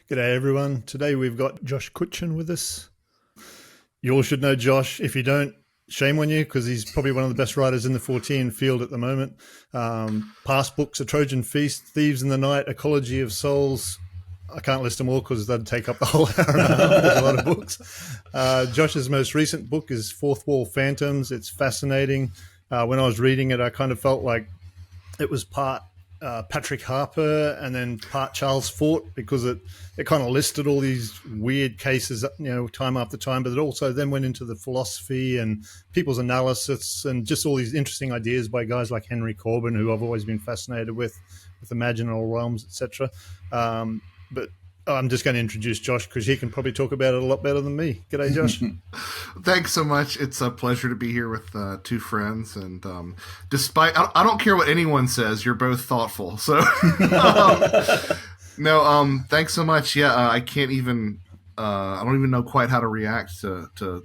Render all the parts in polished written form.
G'day everyone. Today we've got Josh Cutchin with us. You all should know Josh. If you don't, shame on you, because he's probably one of the best writers in the 14 field at the moment. Past books, A Trojan Feast, Thieves in the Night, Ecology of Souls. I can't list them all because that'd take up the whole hour and a half. There's a lot of books. Josh's most recent book is Fourth Wall Phantoms. It's fascinating. When I was reading it, I kind of felt like it was part Patrick Harper and then part Charles Fort, because it kind of listed all these weird cases, time after time, but it also then went into the philosophy and people's analysis and just all these interesting ideas by guys like Henry Corbin, who I've always been fascinated with imaginal realms, etc. But I'm just going to introduce Josh because he can probably talk about it a lot better than me. G'day, Josh. Thanks so much. It's a pleasure to be here with two friends. And despite, I don't care what anyone says, you're both thoughtful. So, thanks so much. Yeah, I can't even, I don't even know quite how to react to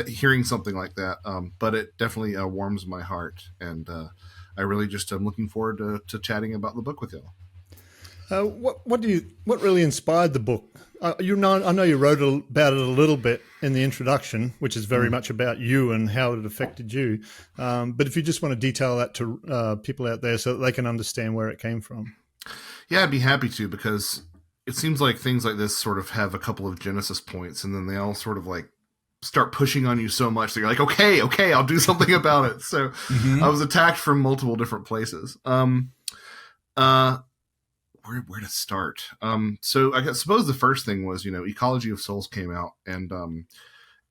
hearing something like that. But it definitely warms my heart. And I really just am looking forward to chatting about the book with y'all. What really inspired the book? I know you wrote about it a little bit in the introduction, which is very much about you and how it affected you. But if you just want to detail that to people out there so that they can understand where it came from. Yeah, I'd be happy to, because it seems like things like this sort of have a couple of genesis points, and then they all sort of like start pushing on you so much that you're like, okay, I'll do something about it. So I was attacked from multiple different places. Where to start? So I suppose the first thing was, Ecology of Souls came out, and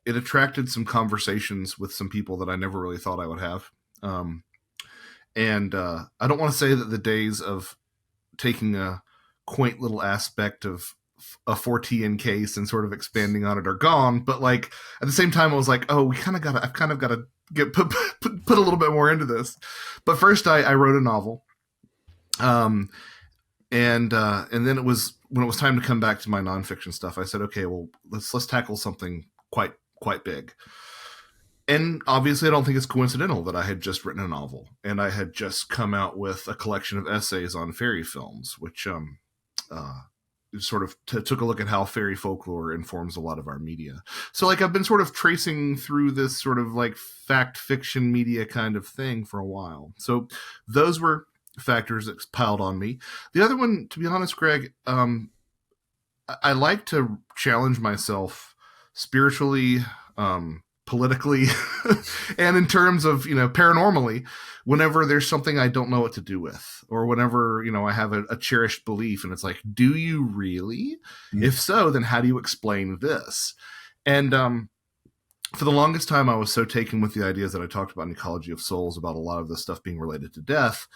it attracted some conversations with some people that I never really thought I would have. And I don't want to say that the days of taking a quaint little aspect of a 4TN case and sort of expanding on it are gone, but like at the same time I was like, oh, I've kind of got to get put a little bit more into this. But first I wrote a novel. And then when it was time to come back to my nonfiction stuff, I said, okay, well, let's tackle something quite big. And obviously I don't think it's coincidental that I had just written a novel and I had just come out with a collection of essays on fairy films, which sort of took a look at how fairy folklore informs a lot of our media. So like I've been sort of tracing through this sort of like fact fiction media kind of thing for a while. So those were factors that piled on me. The other one, to be honest, Greg, I like to challenge myself spiritually, politically, and in terms of, paranormally, whenever there's something I don't know what to do with, or whenever, I have a cherished belief and it's like, do you really? Mm-hmm. If so, then how do you explain this? And, for the longest time, I was so taken with the ideas that I talked about in Ecology of Souls about a lot of this stuff being related to death,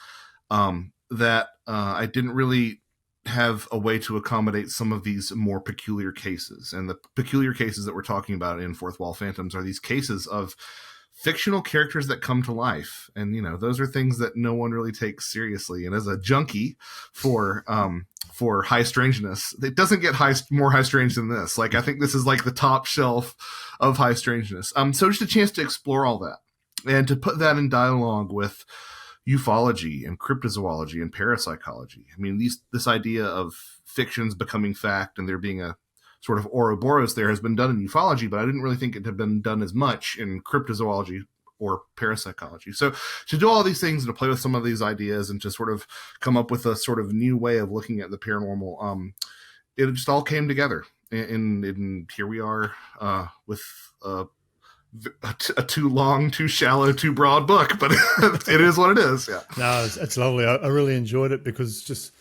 that I didn't really have a way to accommodate some of these more peculiar cases. And the peculiar cases that we're talking about in Fourth Wall Phantoms are these cases of fictional characters that come to life. And, those are things that no one really takes seriously. And as a junkie for high strangeness, it doesn't get more high strange than this. Like, I think this is like the top shelf of high strangeness. So just a chance to explore all that and to put that in dialogue with ufology and cryptozoology and parapsychology. I mean, this idea of fictions becoming fact and there being a sort of Ouroboros there has been done in ufology, but I didn't really think it had been done as much in cryptozoology or parapsychology. So to do all these things and to play with some of these ideas and to sort of come up with a sort of new way of looking at the paranormal, it just all came together. And here we are with a too long, too shallow, too broad book, but it is what it is. Yeah. No, it's lovely. I really enjoyed it because just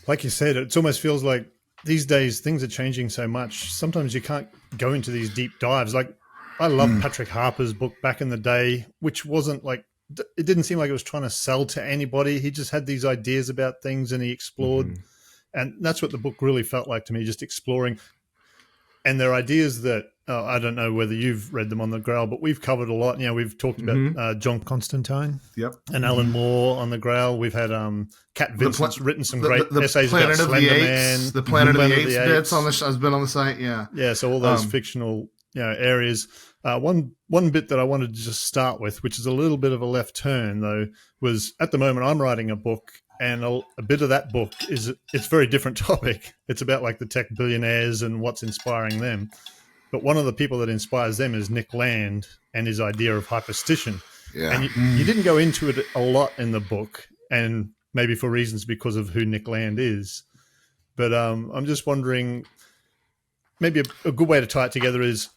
like you said, it almost feels like these days things are changing so much. Sometimes you can't go into these deep dives. Like I loved Patrick Harper's book back in the day, which wasn't like, it didn't seem like it was trying to sell to anybody. He just had these ideas about things and he explored. And that's what the book really felt like to me, just exploring. And they're ideas that, I don't know whether you've read them on the Grail, but we've covered a lot. We've talked about John Constantine and Alan Moore on the Grail. We've had Kat Vincent's written some great essays about Slender Man. The Planet of the Apes bits has been on the site, Yeah, so all those fictional areas. One bit that I wanted to just start with, which is a little bit of a left turn, though, was at the moment I'm writing a book and a bit of that book it's a very different topic. It's about like the tech billionaires and what's inspiring them. But one of the people that inspires them is Nick Land and his idea of hyperstition. Yeah. And you didn't go into it a lot in the book, and maybe for reasons because of who Nick Land is. But I'm just wondering, maybe a good way to tie it together is,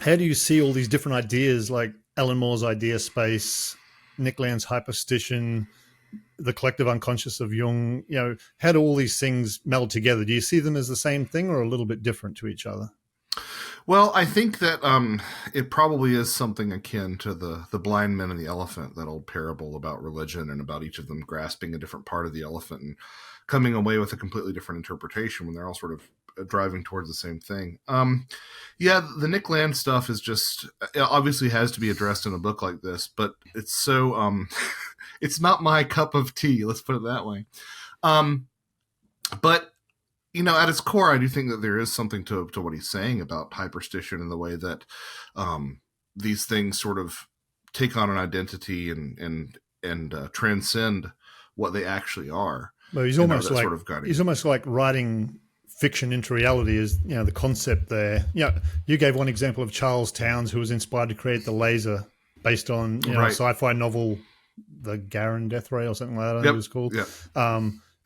how do you see all these different ideas, like Alan Moore's idea space, Nick Land's hyperstition, the collective unconscious of Jung? How do all these things meld together? Do you see them as the same thing or a little bit different to each other? Well, I think that it probably is something akin to the blind men and the elephant, that old parable about religion and about each of them grasping a different part of the elephant and coming away with a completely different interpretation when they're all sort of driving towards the same thing. Yeah, the Nick Land stuff is just, it obviously has to be addressed in a book like this, but it's so, it's not my cup of tea, let's put it that way. But at its core, I do think that there is something to what he's saying about hyperstition and the way that these things sort of take on an identity and transcend what they actually are. Well, he's almost like writing fiction into reality. Is the concept there? You gave one example of Charles Towns, who was inspired to create the laser based on a sci-fi novel, The Garin Death Ray or something like that. I think it was called. Yep.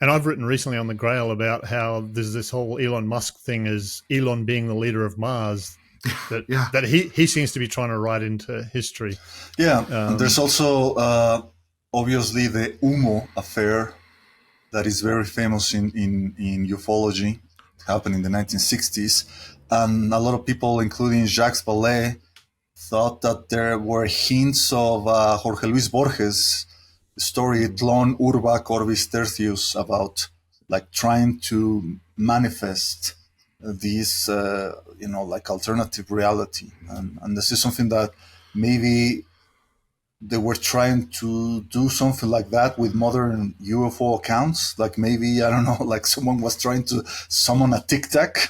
And I've written recently on the Grail about how there's this whole Elon Musk thing as Elon being the leader of Mars that he seems to be trying to write into history. Yeah, and there's also obviously the UMO affair that is very famous in ufology. It happened in the 1960s. And a lot of people, including Jacques Vallée, thought that there were hints of Jorge Luis Borges' story Tlon Urbac Orbis Tertius, about like trying to manifest these like alternative reality, and this is something that maybe they were trying to do something like that with modern UFO accounts. Like maybe, I don't know, like someone was trying to summon a tic tac.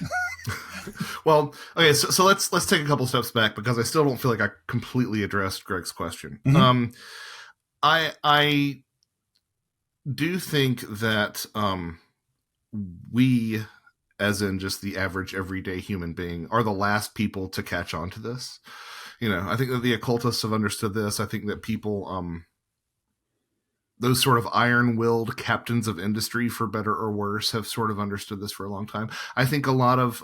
Well, okay, so let's take a couple steps back, because I still don't feel like I completely addressed Greg's question. Mm-hmm. I do think that we, as in just the average everyday human being, are the last people to catch on to this. I think that the occultists have understood this. I think that people, those sort of iron-willed captains of industry, for better or worse, have sort of understood this for a long time. I think a lot of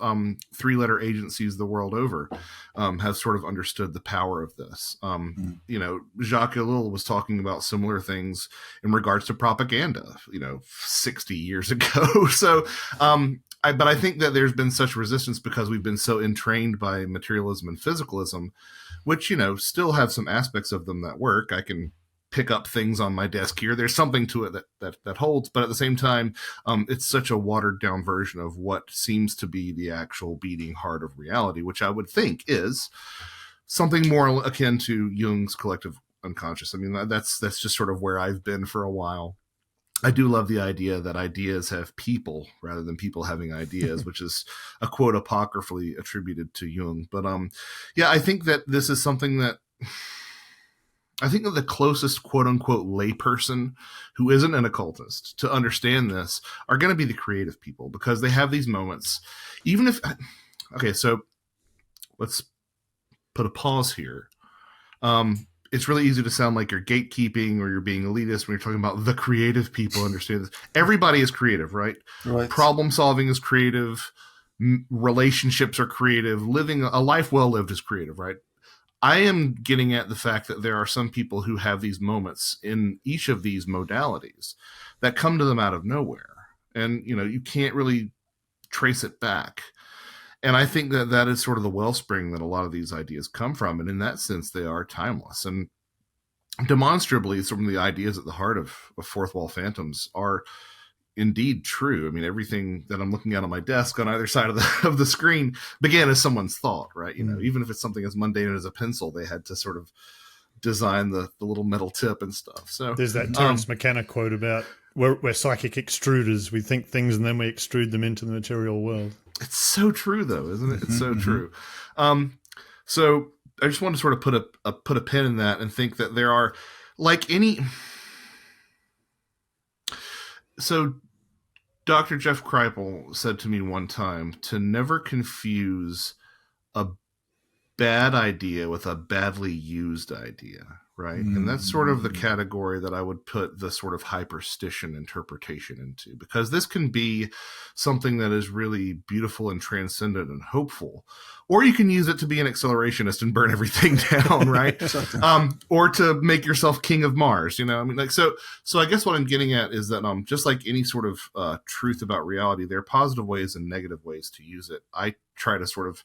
three-letter agencies the world over have sort of understood the power of this. Jacques Ellul was talking about similar things in regards to propaganda, 60 years ago. So, but I think that there's been such resistance because we've been so entrained by materialism and physicalism, which, still have some aspects of them that work. I can pick up things on my desk here. There's something to it that holds, but at the same time, it's such a watered down version of what seems to be the actual beating heart of reality, which I would think is something more akin to Jung's collective unconscious. I mean, that's just sort of where I've been for a while. I do love the idea that ideas have people rather than people having ideas, which is a quote apocryphally attributed to Jung. But I think that this is something that I think that the closest quote unquote layperson who isn't an occultist to understand this are going to be the creative people, because they have these moments, even if, okay, so let's put a pause here. It's really easy to sound like you're gatekeeping or you're being elitist when you're talking about the creative people understand this. Everybody is creative, right? Problem solving is creative. Relationships are creative. Living a life well lived is creative, right? I am getting at the fact that there are some people who have these moments in each of these modalities that come to them out of nowhere. And, you can't really trace it back. And I think that is sort of the wellspring that a lot of these ideas come from. And in that sense, they are timeless. And demonstrably, some of the ideas at the heart of Fourth Wall Phantoms are indeed true. I mean, everything that I'm looking at on my desk on either side of the screen began as someone's thought, right? Even if it's something as mundane as a pencil, they had to sort of design the little metal tip and stuff. So there's that Terence McKenna quote about we're psychic extruders. We think things and then we extrude them into the material world. It's so true, though, isn't it? It's so true. So I just want to sort of put a pin in that and think that there are, like any So Dr. Jeff Kripal said to me one time to never confuse a bad idea with a badly used idea, right? And that's sort of the category that I would put the sort of hyperstition interpretation into, because this can be something that is really beautiful and transcendent and hopeful, or you can use it to be an accelerationist and burn everything down, right? Or to make yourself king of Mars, you know? I mean, like, so I guess what I'm getting at is that just like any sort of truth about reality, there are positive ways and negative ways to use it. I try to sort of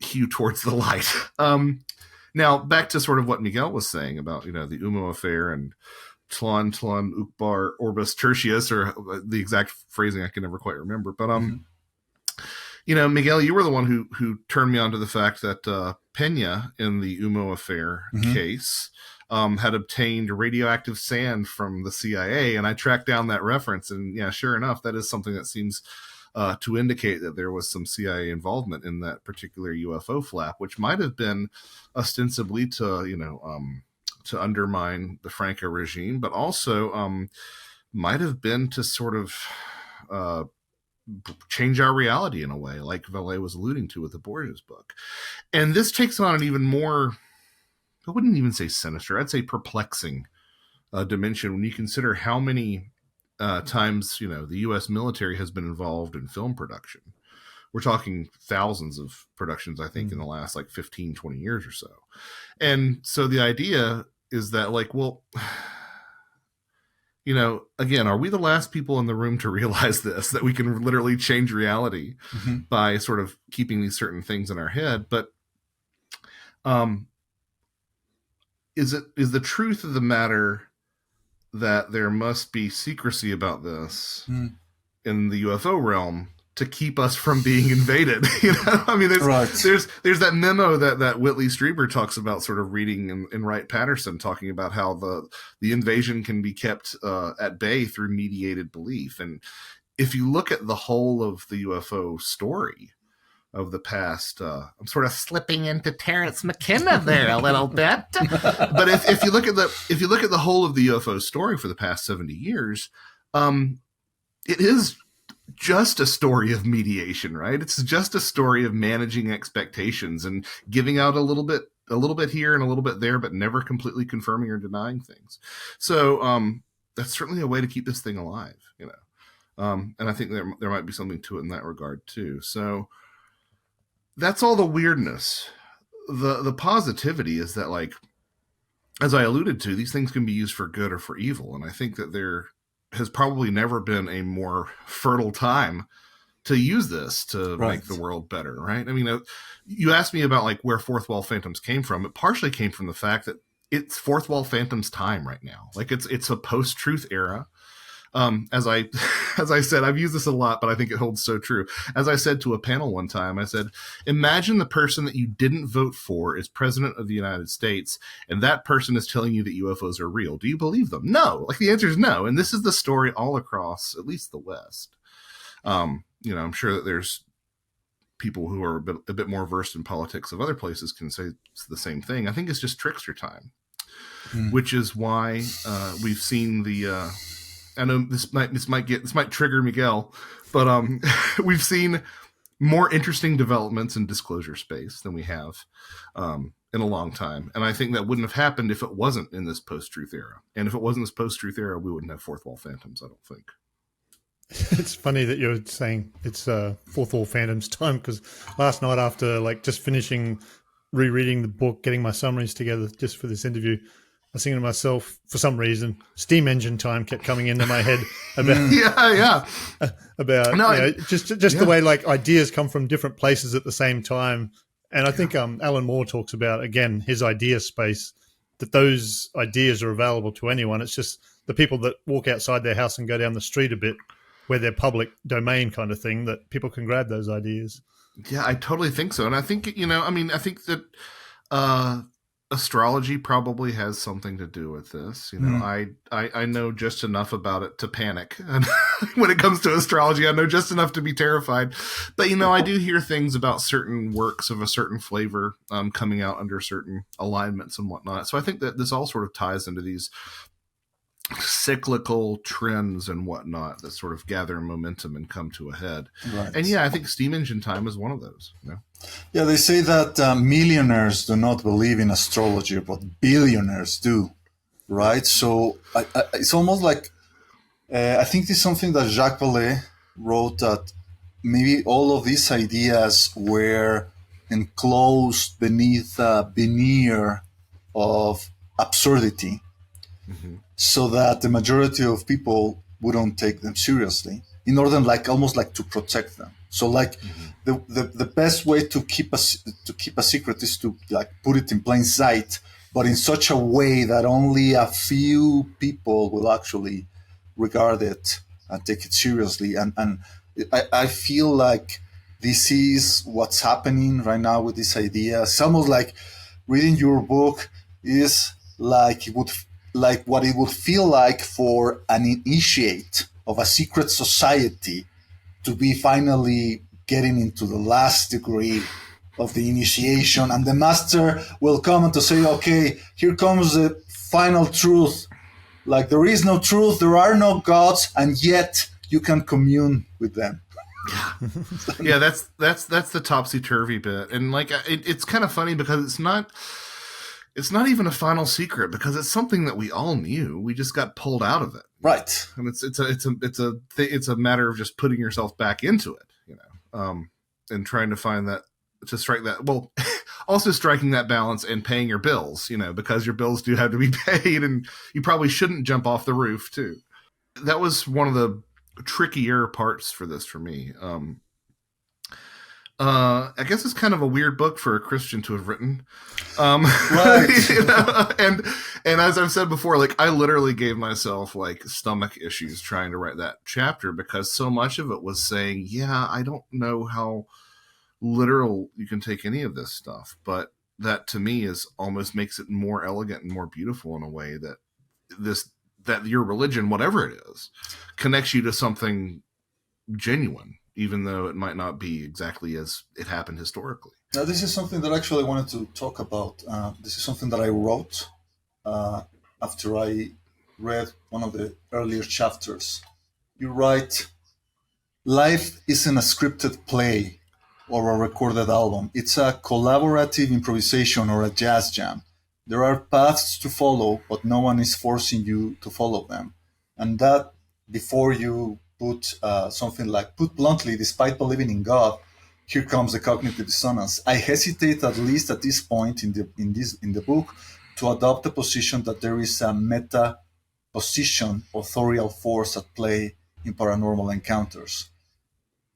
hew towards the light. Now, back to sort of what Miguel was saying about, you know, the Umo affair and Tlan Ukbar Orbis Tertius, or the exact phrasing I can never quite remember. But, you know, Miguel, you were the one who turned me on to the fact that Pena in the Umo affair case had obtained radioactive sand from the CIA. And I tracked down that reference. And yeah, sure enough, that is something that seems to indicate that there was some CIA involvement in that particular UFO flap, which might have been ostensibly to, you know, to undermine the Franco regime, but also might have been to sort of change our reality in a way, like Valet was alluding to with the Borges book. And this takes on an even more, I wouldn't even say sinister, I'd say perplexing dimension when you consider how many times, you know, the U.S. military has been involved in film production. We're talking thousands of productions, I think, in the last like 15, 20 years or so. And so the idea is that, like, well, you know, again, are we the last people in the room to realize this, that we can literally change reality by sort of keeping these certain things in our head? But is the truth of the matter that there must be secrecy about this in the UFO realm to keep us from being invaded? You know, I mean, there's that memo that Whitley Strieber talks about, sort of reading in Wright Patterson, talking about how the invasion can be kept at bay through mediated belief. And if you look at the whole of the UFO story of the past, I'm sort of slipping into Terrence McKenna there a little bit, but if you look at the whole of the UFO story for the past 70 years, it is just a story of mediation, right? It's just a story of managing expectations and giving out a little bit here and a little bit there, but never completely confirming or denying things. So that's certainly a way to keep this thing alive, you know. And I think there might be something to it in that regard too. So that's all the weirdness. The positivity is that, like, as I alluded to, these things can be used for good or for evil. And I think that there has probably never been a more fertile time to use this to make the world better, right? I mean, you asked me about, like, where Fourth Wall Phantoms came from. It partially came from the fact that it's Fourth Wall Phantoms time right now. Like, it's a post-truth era. As I said, I've used this a lot, but I think it holds so true. As I said to a panel one time, I said, imagine the person that you didn't vote for is president of the United States, and that person is telling you that UFOs are real. Do you believe them? No. Like, the answer is no. And this is the story all across, at least the West. You know, I'm sure that there's people who are a bit more versed in politics of other places can say it's the same thing. I think it's just trickster time, which is why we've seen the I know this might trigger Miguel, but we've seen more interesting developments in disclosure space than we have in a long time. And I think that wouldn't have happened if it wasn't in this post-truth era. And if it wasn't this post-truth era, we wouldn't have Fourth Wall Phantoms, I don't think. It's funny that you're saying it's Fourth Wall Phantoms time, because last night, after like just finishing rereading the book, getting my summaries together just for this interview, I was thinking to myself, for some reason, steam engine time kept coming into my head about about just the way, like, ideas come from different places at the same time. And I think Alan Moore talks about, again, his idea space, that those ideas are available to anyone. It's just the people that walk outside their house and go down the street a bit, where they're public domain kind of thing, that people can grab those ideas. Yeah, I totally think so. And I think, you know, I mean, I think that astrology probably has something to do with this. You know, I know just enough about it to panic. And when it comes to astrology, I know just enough to be terrified. But, you know, I do hear things about certain works of a certain flavor coming out under certain alignments and whatnot. So I think that this all sort of ties into these cyclical trends and whatnot that sort of gather momentum and come to a head. Right. And yeah, I think steam engine time is one of those. You know? Yeah, they say that millionaires do not believe in astrology, but billionaires do, right? So it's almost like I think this is something that Jacques Vallée wrote, that maybe all of these ideas were enclosed beneath a veneer of absurdity, so that the majority of people wouldn't take them seriously, in order, like, almost like to protect them. So, like, the best way to keep a secret is to, like, put it in plain sight, but in such a way that only a few people will actually regard it and take it seriously. And I feel like this is what's happening right now with this idea. It's almost like reading your book is like what it would feel like for an initiate of a secret society to be finally getting into the last degree of the initiation, and the master will come and to say, okay, here comes the final truth. Like, there is no truth, there are no gods, and yet you can commune with them. Yeah, that's the topsy-turvy bit. And like it's kind of funny because it's not even a final secret, because it's something that we all knew. We just got pulled out of it. Right. And it's a matter of just putting yourself back into it, you know. And trying to find that, to strike that, well, also striking that balance and paying your bills, you know, because your bills do have to be paid, and you probably shouldn't jump off the roof too. That was one of the trickier parts for this for me. I guess it's kind of a weird book for a Christian to have written. Right. You know? And as I've said before, like, I literally gave myself like stomach issues trying to write that chapter, because so much of it was saying, yeah, I don't know how literal you can take any of this stuff, but that to me is almost makes it more elegant and more beautiful in a way that your religion, whatever it is, connects you to something genuine, even though it might not be exactly as it happened historically. Now, this is something that I actually wanted to talk about. This is something that I wrote after I read one of the earlier chapters. You write, life isn't a scripted play or a recorded album. It's a collaborative improvisation or a jazz jam. There are paths to follow, but no one is forcing you to follow them. And that, before you put something like, put bluntly, despite believing in God, here comes the cognitive dissonance. I hesitate, at least at this point in the book, to adopt the position that there is a meta position, authorial force at play in paranormal encounters.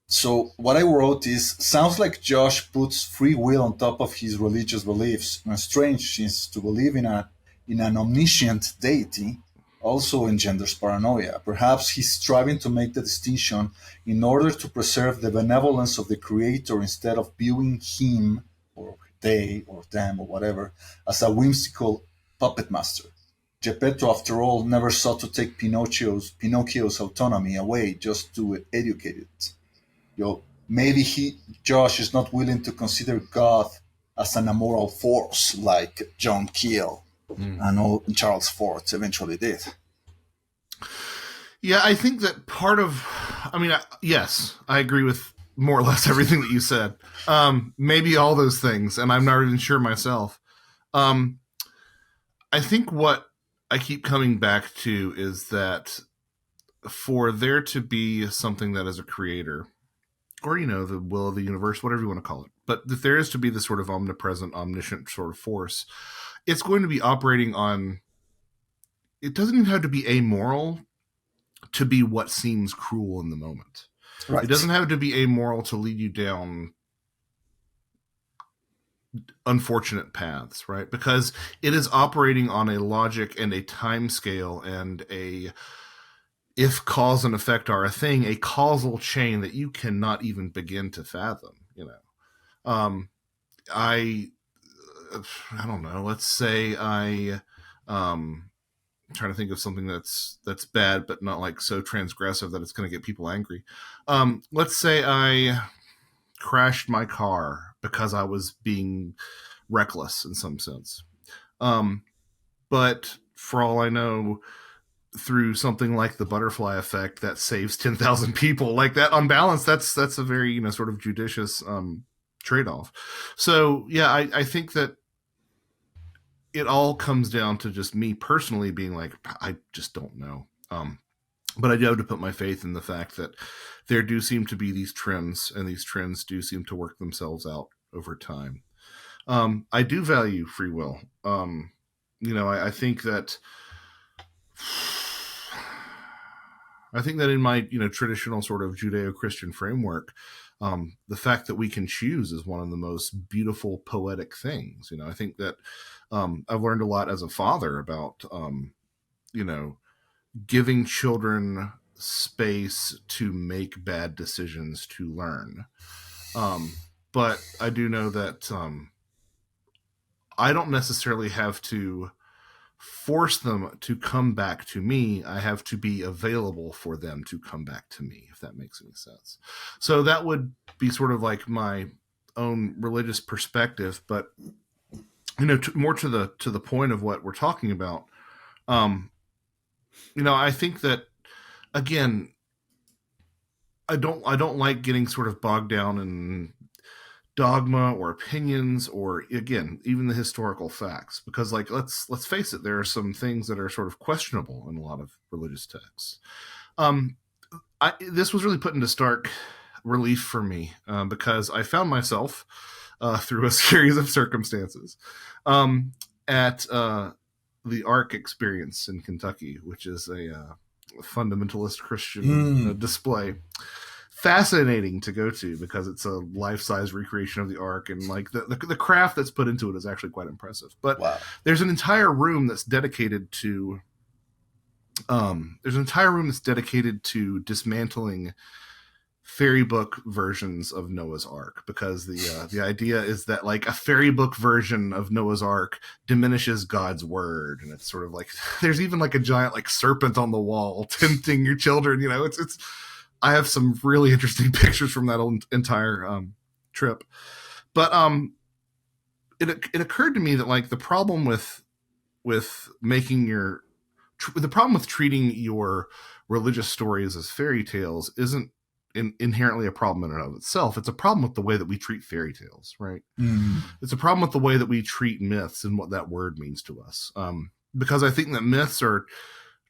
So what I wrote is, sounds like Josh puts free will on top of his religious beliefs. And strange, since to believe in an omniscient deity also engenders paranoia. Perhaps he's striving to make the distinction in order to preserve the benevolence of the creator, instead of viewing him, or they, or them, or whatever, as a whimsical puppet master. Geppetto, after all, never sought to take Pinocchio's autonomy away just to educate it. Maybe Josh is not willing to consider God as an amoral force like John Keel and Charles Fort eventually did. Yeah, I think that part of, yes, I agree with more or less everything that you said. Maybe all those things, and I'm not even sure myself. I think what I keep coming back to is that for there to be something that is a creator, or, you know, the will of the universe, whatever you want to call it, but if there is to be this sort of omnipresent, omniscient sort of force, it's going to be operating on, it doesn't even have to be amoral to be what seems cruel in the moment. Right. It doesn't have to be amoral to lead you down unfortunate paths, right? Because it is operating on a logic and a time scale and if cause and effect are a thing, a causal chain that you cannot even begin to fathom, you know. I don't know. Let's say I'm trying to think of something that's bad, but not like so transgressive that it's going to get people angry. Let's say I crashed my car because I was being reckless in some sense. But for all I know, through something like the butterfly effect that saves 10,000 people. Like that, on balance, that's a very, you know, sort of judicious trade-off. So yeah, I think that it all comes down to just me personally being like, I just don't know. But I do have to put my faith in the fact that there do seem to be these trends, and these trends do seem to work themselves out over time. I do value free will. You know, I think that in my, you know, traditional sort of Judeo-Christian framework, the fact that we can choose is one of the most beautiful poetic things. You know, I think that I've learned a lot as a father about, you know, giving children space to make bad decisions to learn. But I do know that I don't necessarily have to force them to come back to me. I have to be available for them to come back to me, if that makes any sense. So that would be sort of like my own religious perspective, but you know, more to the point of what we're talking about. You know, I think that, again, I don't like getting sort of bogged down in dogma or opinions, or again, even the historical facts, because like, let's face it, there are some things that are sort of questionable in a lot of religious texts. This was really put into stark relief for me because I found myself through a series of circumstances at the Ark experience in Kentucky, which is a fundamentalist Christian display. Fascinating to go to because it's a life-size recreation of the Ark, and like the craft that's put into it is actually quite impressive. But Wow. there's an entire room that's dedicated to dismantling fairy book versions of Noah's Ark, because the idea is that like a fairy book version of Noah's Ark diminishes God's word, and it's sort of like there's even like a giant like serpent on the wall tempting your children. You know, it's. I have some really interesting pictures from that entire trip, but it occurred to me that like the problem with treating your religious stories as fairy tales isn't inherently a problem in and of itself. It's a problem with the way that we treat fairy tales, right? It's a problem with the way that we treat myths and what that word means to us. Because I think that myths are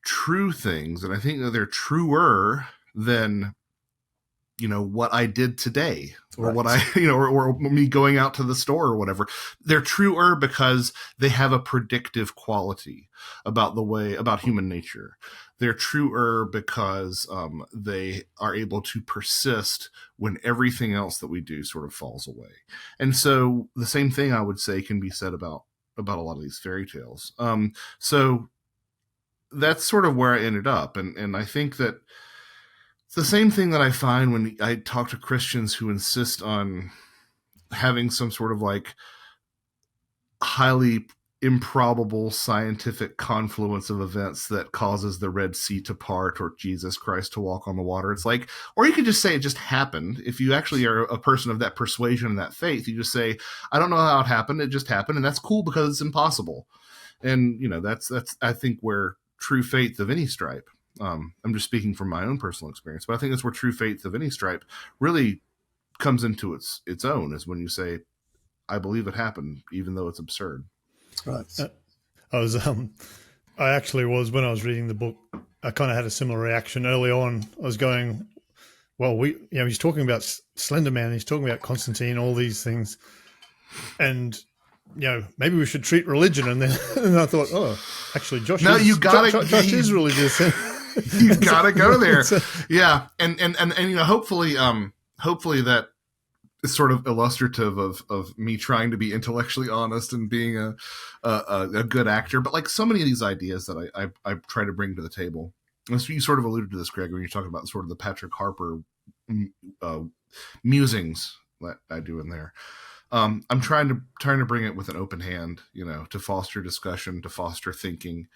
true things, and I think that they're truer than, you know, what I did today, or Right. what I, you know, or me going out to the store or whatever. They're truer because they have a predictive quality about human nature. They're truer because they are able to persist when everything else that we do sort of falls away. And so the same thing I would say can be said about a lot of these fairy tales. So that's sort of where I ended up. And I think that it's the same thing that I find when I talk to Christians who insist on having some sort of like highly improbable scientific confluence of events that causes the Red Sea to part or Jesus Christ to walk on the water. It's like, or you could just say it just happened. If you actually are a person of that persuasion and that faith, you just say, I don't know how it happened. It just happened. And that's cool because it's impossible. And, you know, that's, I think, where true faith of any stripe, I'm just speaking from my own personal experience, but I think that's where true faith of any stripe really comes into its own, is when you say, I believe it happened, even though it's absurd. Right. I actually was, when I was reading the book, I kind of had a similar reaction early on. I was going, well, he's talking about Slender Man, he's talking about Constantine, all these things. And, you know, maybe we should treat religion. And then and I thought, oh, actually, Josh is religious. You gotta go there. Yeah. And you know, hopefully that is sort of illustrative of me trying to be intellectually honest and being a good actor. But like so many of these ideas that I try to bring to the table, and so you sort of alluded to this, Greg, when you're talking about sort of the Patrick Harper musings that I do in there. I'm trying to bring it with an open hand, you know, to foster discussion, to foster thinking,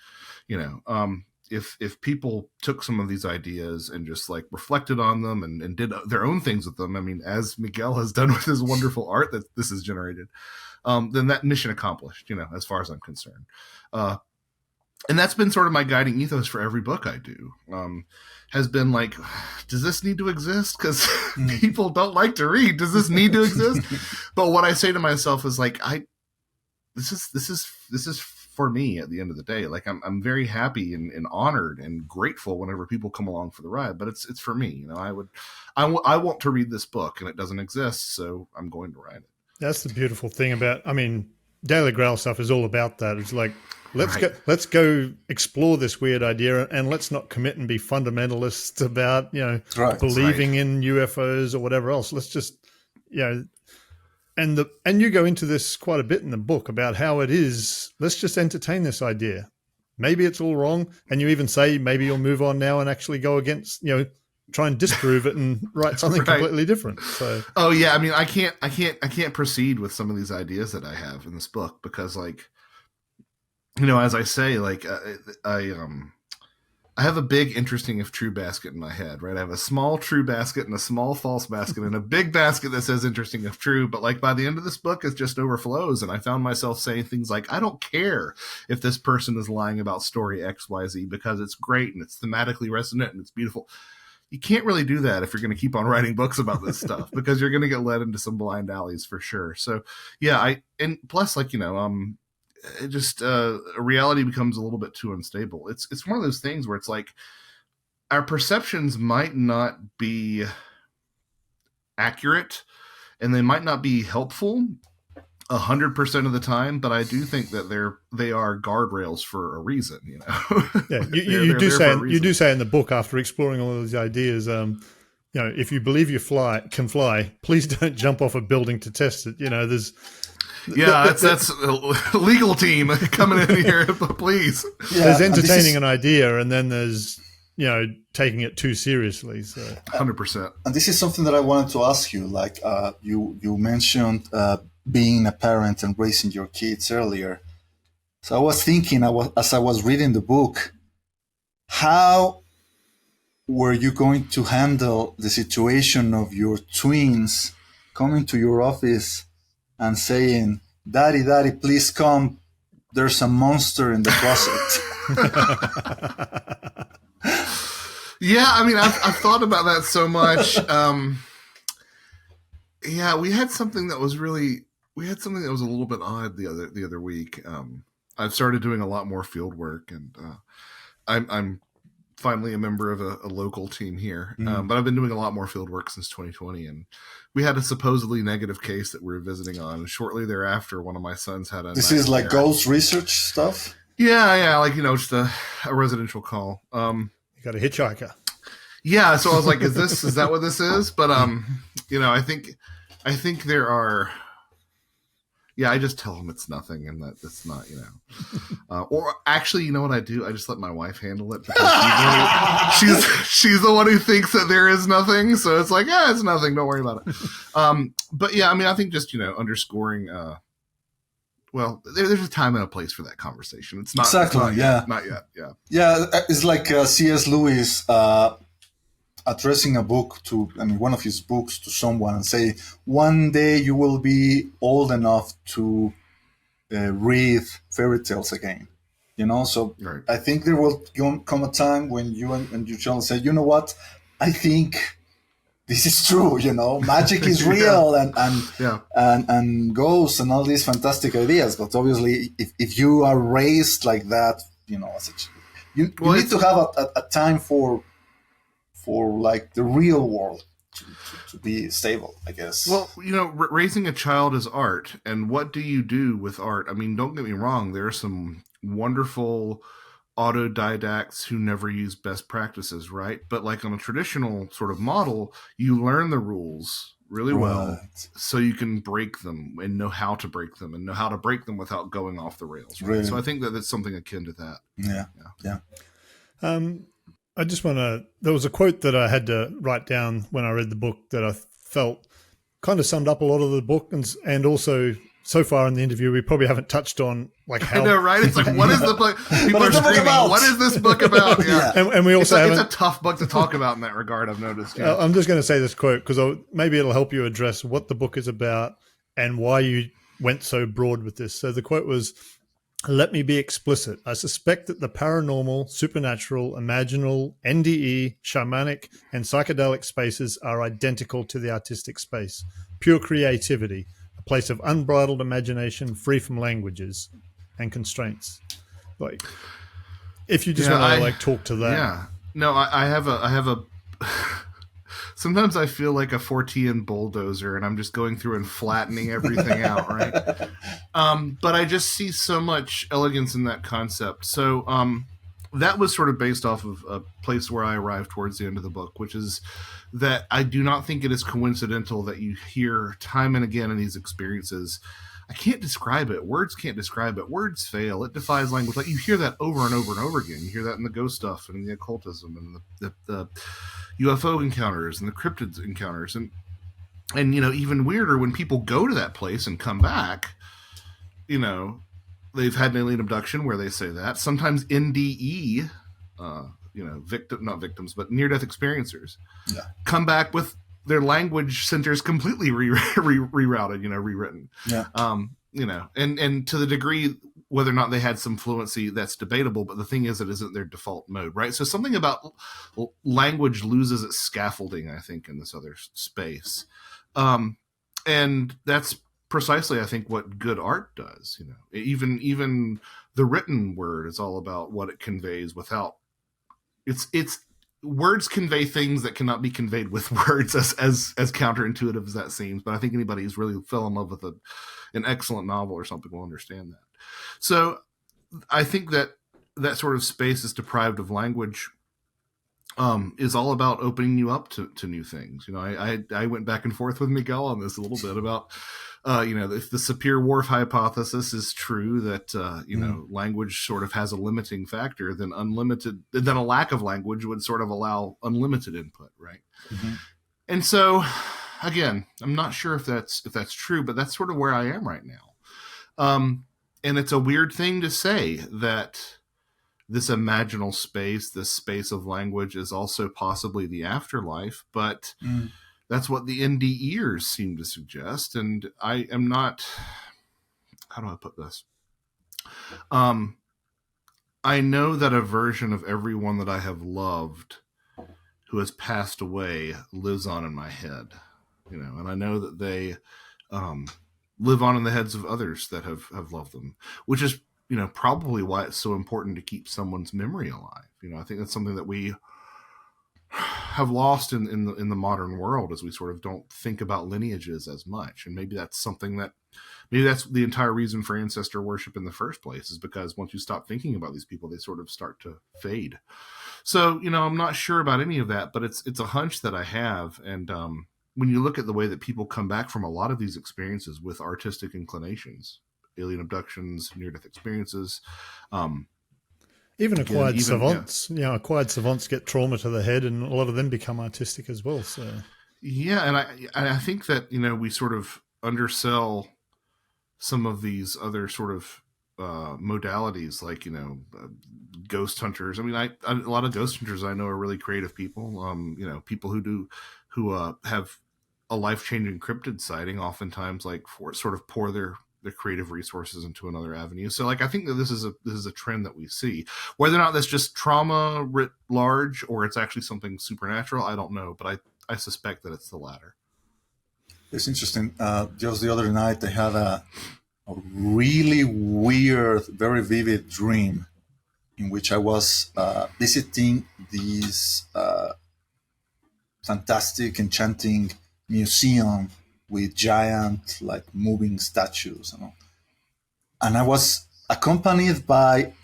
you know. If people took some of these ideas and just like reflected on them and did their own things with them, I mean, as Miguel has done with his wonderful art that this has generated, then that mission accomplished, you know, as far as I'm concerned. and that's been sort of my guiding ethos for every book I do, has been like, does this need to exist? Because people don't like to read. Does this need to exist? But what I say to myself is like, this is for me at the end of the day. Like I'm very happy and honored and grateful whenever people come along for the ride, but it's for me. You know, I want to read this book and it doesn't exist, so I'm going to write it. That's the beautiful thing about, I mean, Daily Grail stuff is all about that. It's like, let's go explore this weird idea, and let's not commit and be fundamentalists about, you know, believing in UFOs or whatever else. Let's just, you know, and you go into this quite a bit in the book about how it is. Let's just entertain this idea. Maybe it's all wrong, and you even say maybe you'll move on now and actually go against, you know, try and disprove it and write something completely different. So, oh yeah, I mean, I can't proceed with some of these ideas that I have in this book because, like, you know, as I say, like, I have a big interesting if true basket in my head, right? I have a small true basket and a small false basket and a big basket that says interesting if true. But like by the end of this book, it just overflows. And I found myself saying things like, I don't care if this person is lying about story XYZ because it's great and it's thematically resonant and it's beautiful. You can't really do that if you're going to keep on writing books about this stuff because you're going to get led into some blind alleys for sure. So yeah, and plus, like, you know, it just reality becomes a little bit too unstable. It's one of those things where it's like our perceptions might not be accurate and they might not be helpful 100% of the time, but I do think that they are guardrails for a reason, you know. Yeah, you do say in the book, after exploring all of these ideas, you know, if you believe you can fly, please don't jump off a building to test it. You know, that's a legal team coming in here, please. Yeah, there's entertaining an idea, and then there's, you know, taking it too seriously. So 100%. And this is something that I wanted to ask you. Like you mentioned being a parent and raising your kids earlier. So I was thinking, as I was reading the book, how were you going to handle the situation of your twins coming to your office and saying, Daddy, please come. There's a monster in the closet. Yeah, I mean, I've thought about that so much. Yeah, we had something that was a little bit odd the other week. I've started doing a lot more field work, and I'm finally a member of a local team here. But I've been doing a lot more field work since 2020, and we had a supposedly negative case that we were visiting on. And shortly thereafter, one of my sons had a. This is like ghost research stuff. Yeah, like, you know, just a residential call. You got a hitchhiker. Yeah, so I was like, is that what this is? But you know, I think there are. Yeah, I just tell them it's nothing and that it's not, you know. Or actually, you know what I do? I just let my wife handle it because she's the one who thinks that there is nothing. So it's like, yeah, it's nothing. Don't worry about it. But yeah, I mean, I think just, you know, underscoring. Well, there's a time and a place for that conversation. It's not exactly. Not yeah, yet, not yet. Yeah. Yeah, it's like C.S. Lewis addressing one of his books to someone and say, one day you will be old enough to read fairy tales again. You know, so right. I think there will come a time when you and your child say, you know what, I think this is true. You know, magic is real and ghosts and all these fantastic ideas. But obviously, if you are raised like that, you know, you need to have a time for like the real world to be stable, I guess. Well, you know, raising a child is art. And what do you do with art? I mean, don't get me wrong. There are some wonderful autodidacts who never use best practices, right? But like on a traditional sort of model, you learn the rules really well so you can break them and know how to break them and know how to break them without going off the rails. Right? Really? So I think that it's something akin to that. Yeah. I just want to, there was a quote that I had to write down when I read the book that I felt kind of summed up a lot of the book. And also, so far in the interview, we probably haven't touched on like how. I know, right? It's like, what is the book? People are screaming, what is this book about? Yeah. And we also it's a tough book to talk about in that regard, I've noticed. Yeah. I'm just going to say this quote because maybe it'll help you address what the book is about and why you went so broad with this. So the quote was, Let me be explicit. I suspect that the paranormal, supernatural, imaginal, NDE, shamanic, and psychedelic spaces are identical to the artistic space. Pure creativity, a place of unbridled imagination, free from languages and constraints. Like, if you just want to like talk to that. Yeah. No, I have a sometimes I feel like a Fortean bulldozer and I'm just going through and flattening everything out, right? But I just see so much elegance in that concept. So that was sort of based off of a place where I arrived towards the end of the book, which is that I do not think it is coincidental that you hear time and again in these experiences. I can't describe it. Words can't describe it. Words fail. It defies language. Like, you hear that over and over and over again. You hear that in the ghost stuff and the occultism and the UFO encounters and the cryptid encounters. And you know, even weirder, when people go to that place and come back, you know, they've had an alien abduction where they say that. Sometimes NDE, you know, not victims, but near-death experiencers come back with their language centers completely rerouted, you know, rewritten. Yeah. You know, and to the degree whether or not they had some fluency, that's debatable. But the thing is, it isn't their default mode, right? So something about language loses its scaffolding, I think, in this other space. And that's precisely, I think, what good art does. You know, even the written word is all about what it conveys without. It's words convey things that cannot be conveyed with words, as counterintuitive as that seems. But I think anybody who's really fell in love with an excellent novel or something will understand that. So I think that sort of space is deprived of language is all about opening you up to new things. You know, I went back and forth with Miguel on this a little bit about, you know, if the Sapir-Whorf hypothesis is true, that, you know, language sort of has a limiting factor, then a lack of language would sort of allow unlimited input. Right. Mm-hmm. And so again, I'm not sure if that's true, but that's sort of where I am right now. And it's a weird thing to say that this imaginal space, this space of language, is also possibly the afterlife, but that's what the NDEers seem to suggest. And I am not, how do I put this? I know that a version of everyone that I have loved who has passed away lives on in my head, you know, and I know that they live on in the heads of others that have loved them, which is, you know, probably why it's so important to keep someone's memory alive. You know, I think that's something that we have lost in the modern world, as we sort of don't think about lineages as much. And maybe that's the entire reason for ancestor worship in the first place, is because once you stop thinking about these people, they sort of start to fade. So, you know, I'm not sure about any of that, but it's a hunch that I have. And when you look at the way that people come back from a lot of these experiences with artistic inclinations, alien abductions, near-death experiences, even acquired savants, you know, acquired savants get trauma to the head, and a lot of them become artistic as well. So, yeah, and I think that, you know, we sort of undersell some of these other sort of modalities, like, you know, ghost hunters. I mean, a lot of ghost hunters I know are really creative people. You know, people who have a life-changing cryptid sighting, oftentimes like pour their creative resources into another avenue. So, like, I think that this is a trend that we see. Whether or not that's just trauma writ large or it's actually something supernatural, I don't know, but I suspect that it's the latter. It's interesting. Just the other night, I had a really weird, very vivid dream in which I was visiting these fantastic, enchanting museum with giant, like, moving statues, you know. And I was accompanied by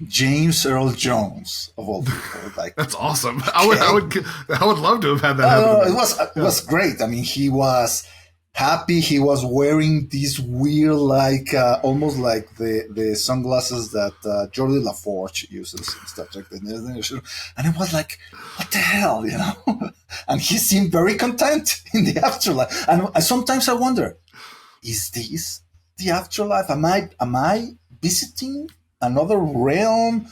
James Earl Jones, of all people. Like, that's awesome. I would love to have had that happen. It was great. I mean, he was happy. He was wearing these weird, like, almost like the sunglasses that Jordi LaForge uses and stuff like that. And it was like, what the hell, you know? And he seemed very content in the afterlife. And sometimes I wonder, is this the afterlife? Am I visiting another realm?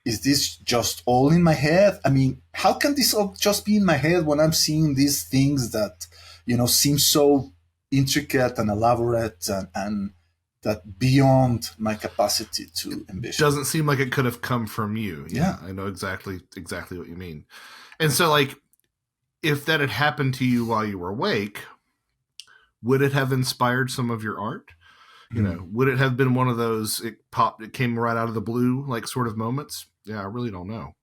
Is this just all in my head? I mean, how can this all just be in my head when I'm seeing these things that, you know, seem so intricate and elaborate and that beyond my capacity to envision. Doesn't seem like it could have come from you. Yeah. I know exactly what you mean. And so, like, if that had happened to you while you were awake, would it have inspired some of your art? You know, would it have been one of those it came right out of the blue, like, sort of moments? Yeah, I really don't know.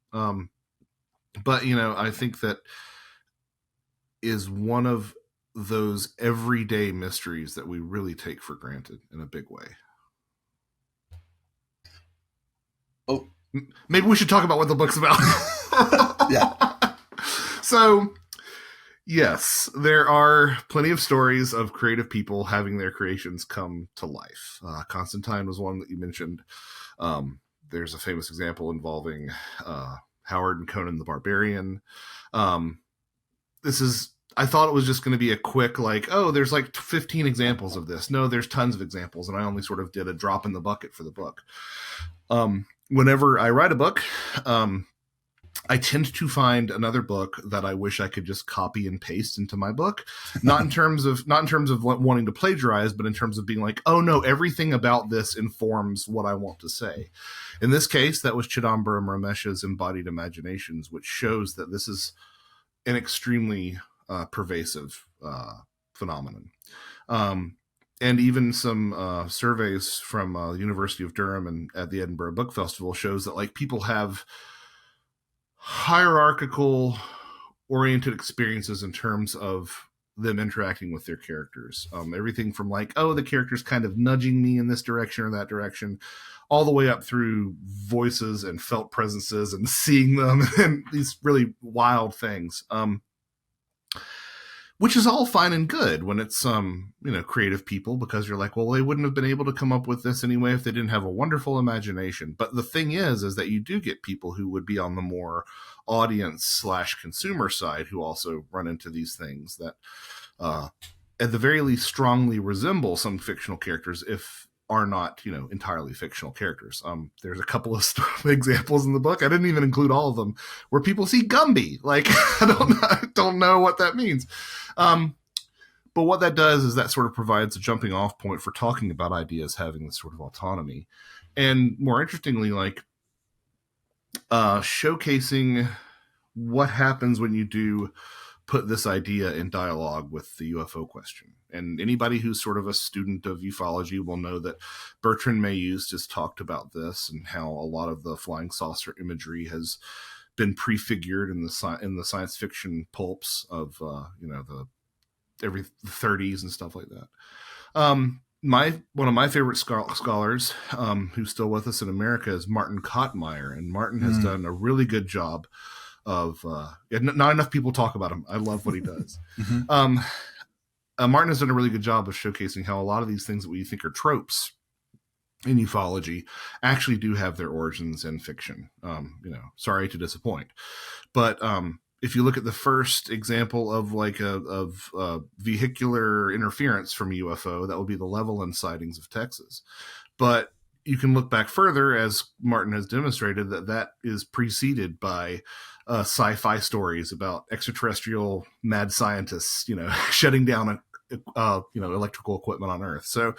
But, you know, I think that is one of those everyday mysteries that we really take for granted in a big way. Oh, maybe we should talk about what the book's about. Yeah. So, yes, there are plenty of stories of creative people having their creations come to life. Constantine was one that you mentioned. There's a famous example involving Howard and Conan the Barbarian. I thought it was just going to be a quick, like, oh, there's like 15 examples of this. No, there's tons of examples, and I only sort of did a drop in the bucket for the book. Whenever I write a book, I tend to find another book that I wish I could just copy and paste into my book. Not in terms of wanting to plagiarize, but in terms of being like, oh no, everything about this informs what I want to say. In this case, that was Chidambaram Ramesh's Embodied Imaginations, which shows that this is an extremely pervasive phenomenon. And even some surveys from the University of Durham and at the Edinburgh Book Festival shows that, like, people have hierarchical oriented experiences in terms of them interacting with their characters. Everything from, like, oh, the character's kind of nudging me in this direction or that direction, all the way up through voices and felt presences and seeing them and these really wild things. Which is all fine and good when it's creative people, because you're like, well, they wouldn't have been able to come up with this anyway if they didn't have a wonderful imagination. But the thing is that you do get people who would be on the more audience/consumer side who also run into these things that at the very least strongly resemble some fictional characters, if are not, entirely fictional characters. There's a couple of examples in the book, I didn't even include all of them, where people see Gumby. Like, I don't know what that means. But what that does is that sort of provides a jumping off point for talking about ideas having this sort of autonomy. And more interestingly, like, showcasing what happens when you do put this idea in dialogue with the UFO question. And anybody who's sort of a student of ufology will know that Bertrand Mayuse just talked about this and how a lot of the flying saucer imagery has been prefigured in the science fiction pulps of the 30s and stuff like that. One of my favorite scholars who's still with us in America is Martin Kottmeyer, and Martin has done a really good job of not enough people talk about him. I love what he does. Martin has done a really good job of showcasing how a lot of these things that we think are tropes in ufology actually do have their origins in fiction. Sorry to disappoint, but if you look at the first example of vehicular interference from a UFO, that would be the Levelland sightings of Texas. But you can look back further, as Martin has demonstrated, that is preceded by sci-fi stories about extraterrestrial mad scientists, shutting down electrical equipment on Earth. So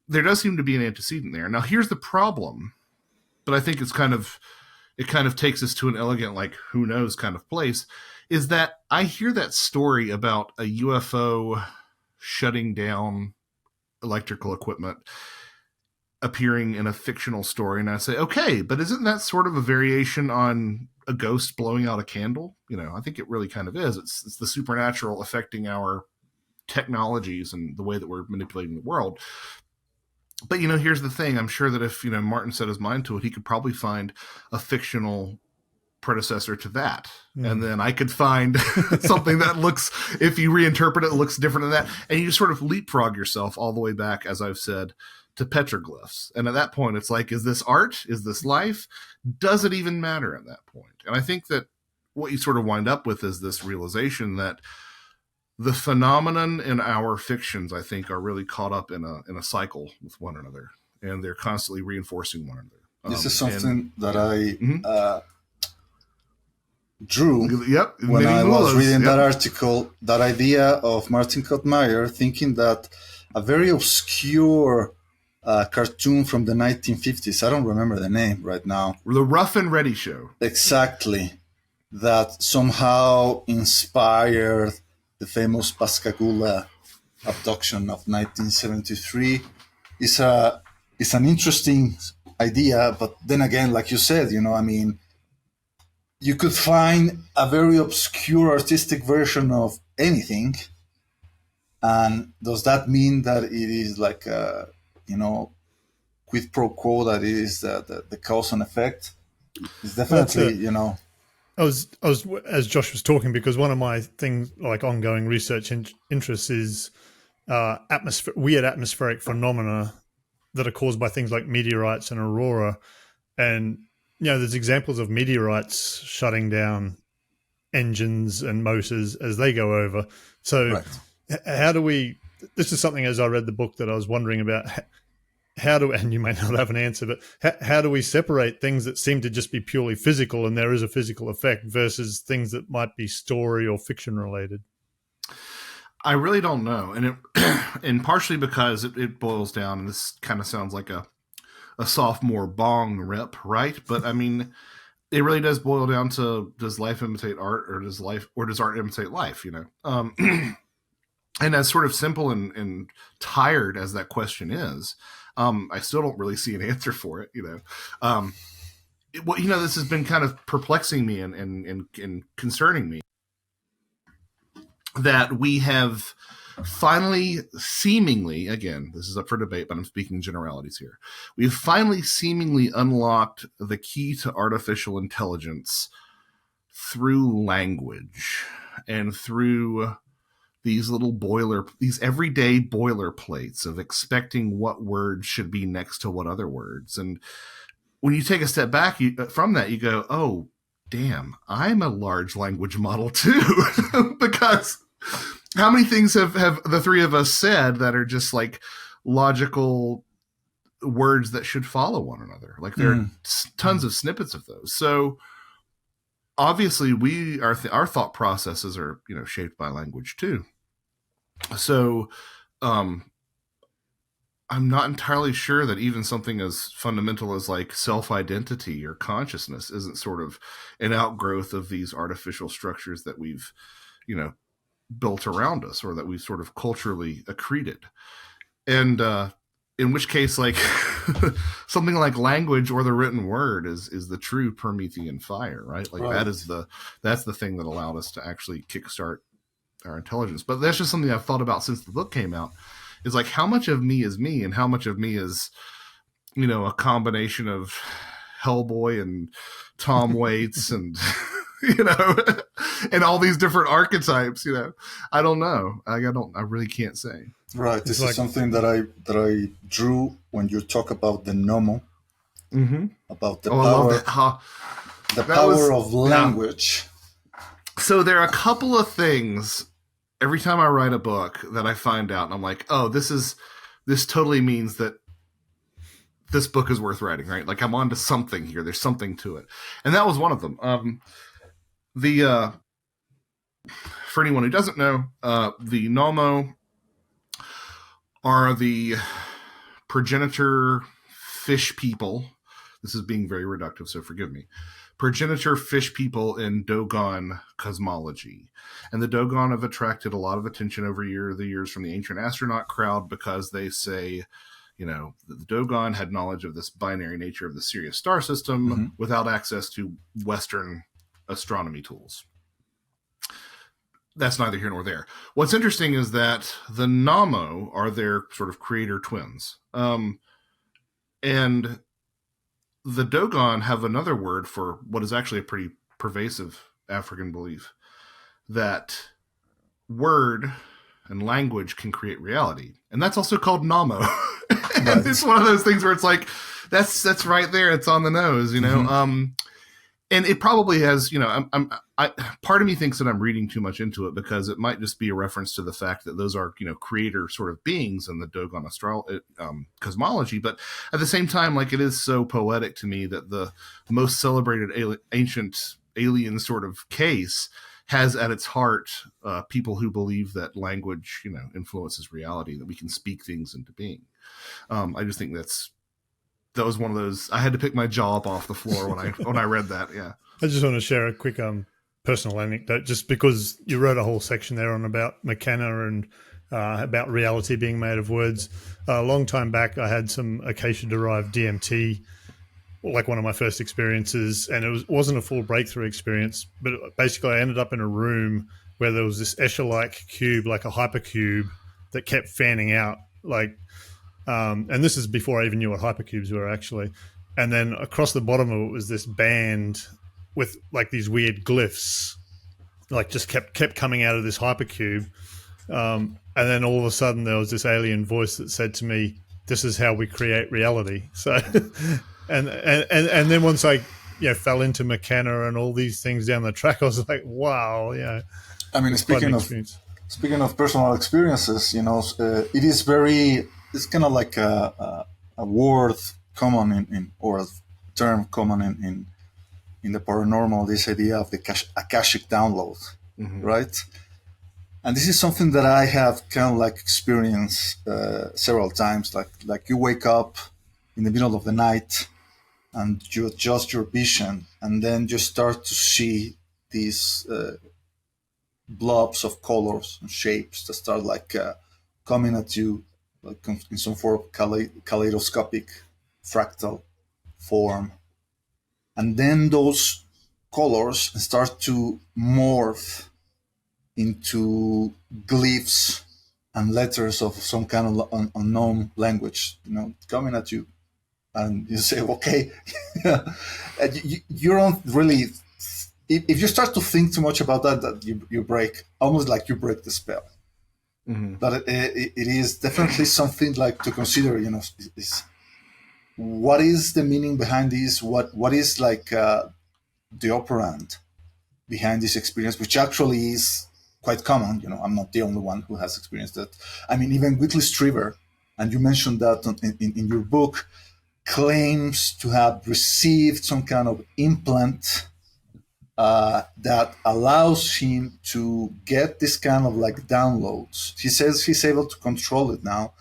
there does seem to be an antecedent there. Now, here's the problem, but I think it kind of takes us to an elegant, like, who knows kind of place, is that I hear that story about a UFO shutting down electrical equipment appearing in a fictional story, and I say, okay, but isn't that sort of a variation on a ghost blowing out a candle? I think it really kind of is. It's the supernatural affecting our technologies and the way that we're manipulating the world. But, here's the thing. I'm sure that if, Martin set his mind to it, he could probably find a fictional predecessor to that. And then I could find something that looks, if you reinterpret it, looks different than that. And you just sort of leapfrog yourself all the way back, as I've said, to petroglyphs. And at that point, it's like, is this art? Is this life? Does it even matter at that point? And I think that what you sort of wind up with is this realization that the phenomenon in our fictions, I think, are really caught up in a cycle with one another, and they're constantly reinforcing one another. This is something that I drew when I was reading that article, that idea of Martin Kottmeyer thinking that a very obscure cartoon from the 1950s. I don't remember the name right now. The Rough and Ready Show. Exactly. That somehow inspired the famous Pascagoula abduction of 1973. It's an interesting idea, but then again, like you said, I mean, you could find a very obscure artistic version of anything, and does that mean that it is like a, quid pro quo, that it is the cause and effect? It's definitely, I was as Josh was talking, because one of my things, like ongoing research interests, is weird atmospheric phenomena that are caused by things like meteorites and aurora. And there's examples of meteorites shutting down engines and motors as they go over. So right. How do we? This is something, as I read the book, that I was wondering about. And you may not have an answer, but how do we separate things that seem to just be purely physical and there is a physical effect versus things that might be story or fiction related? I really don't know. And partially because it boils down, and this kind of sounds like a sophomore bong rip, right? But I mean, it really does boil down to, does life imitate art, or does art imitate life, And as sort of simple and tired as that question is, I still don't really see an answer for it, this has been kind of perplexing me and concerning me, that we have finally, seemingly, again, this is up for debate, but I'm speaking generalities here. We've finally seemingly unlocked the key to artificial intelligence through language and through these everyday boilerplates of expecting what words should be next to what other words. And when you take a step back from that, you go, oh, damn, I'm a large language model too. Because how many things have the three of us said that are just like logical words that should follow one another? Like there are tons of snippets of those. So obviously our thought processes are, shaped by language too. So, I'm not entirely sure that even something as fundamental as like self-identity or consciousness isn't sort of an outgrowth of these artificial structures that we've, built around us, or that we've sort of culturally accreted. And, in which case, like something like language or the written word is the true Promethean fire, right? Like right. That's the thing that allowed us to actually kickstart our intelligence. But that's just something I've thought about since the book came out, is like, how much of me is me and how much of me is, a combination of Hellboy and Tom Waits and, and all these different archetypes, I don't know. I really can't say. Right. This is something that I drew when you talk about the nomo, about the power, the power of language. Yeah. So there are a couple of things every time I write a book that I find out, and I'm like, oh, this totally means that this book is worth writing, right? Like I'm onto something here. There's something to it. And that was one of them. For anyone who doesn't know, the Nomo are the progenitor fish people. This is being very reductive, so forgive me. Progenitor fish people in Dogon cosmology. And the Dogon have attracted a lot of attention over the years from the ancient astronaut crowd, because they say, the Dogon had knowledge of this binary nature of the Sirius star system without access to Western astronomy tools. That's neither here nor there. What's interesting is that the Namo are their sort of creator twins. And the Dogon have another word for what is actually a pretty pervasive African belief, that word and language can create reality. And that's also called Namo. And it's one of those things where it's like, that's right there. It's on the nose, and it probably has, part of me thinks that I'm reading too much into it, because it might just be a reference to the fact that those are, creator sort of beings in the Dogon cosmology. But at the same time, like, it is so poetic to me that the most celebrated ancient alien sort of case has at its heart people who believe that language, influences reality, that we can speak things into being. I just think that was one of those. I had to pick my jaw up off the floor when I read that. Yeah. I just want to share a quick personal anecdote, just because you wrote a whole section there on about McKenna and about reality being made of words. A long time back, I had some acacia-derived DMT, like one of my first experiences, and it wasn't a full breakthrough experience, but basically I ended up in a room where there was this Escher-like cube, like a hypercube, that kept fanning out, and this is before I even knew what hypercubes were, actually. And then across the bottom of it was this band with like these weird glyphs, like just kept coming out of this hypercube. And then all of a sudden there was this alien voice that said to me, "This is how we create reality." So, and then once I fell into McKenna and all these things down the track, I was like, wow, I mean, speaking of personal experiences, it is it's kind of like a word common or a term common in the paranormal, this idea of the Akashic download, right? And this is something that I have kind of like experienced several times. Like you wake up in the middle of the night and you adjust your vision, and then you start to see these blobs of colors and shapes that start coming at you, like in some form of kaleidoscopic fractal form. And then those colors start to morph into glyphs and letters of some kind of unknown language, coming at you. And you say, okay, you don't really, if you start to think too much about that you break, almost like you break the spell. But it is definitely something like to consider, is what is the meaning behind this? What is like the operand behind this experience, which actually is quite common. I'm not the only one who has experienced that. I mean, even Whitley Strieber, and you mentioned that in your book, claims to have received some kind of implant that allows him to get this kind of like downloads. He says he's able to control it now.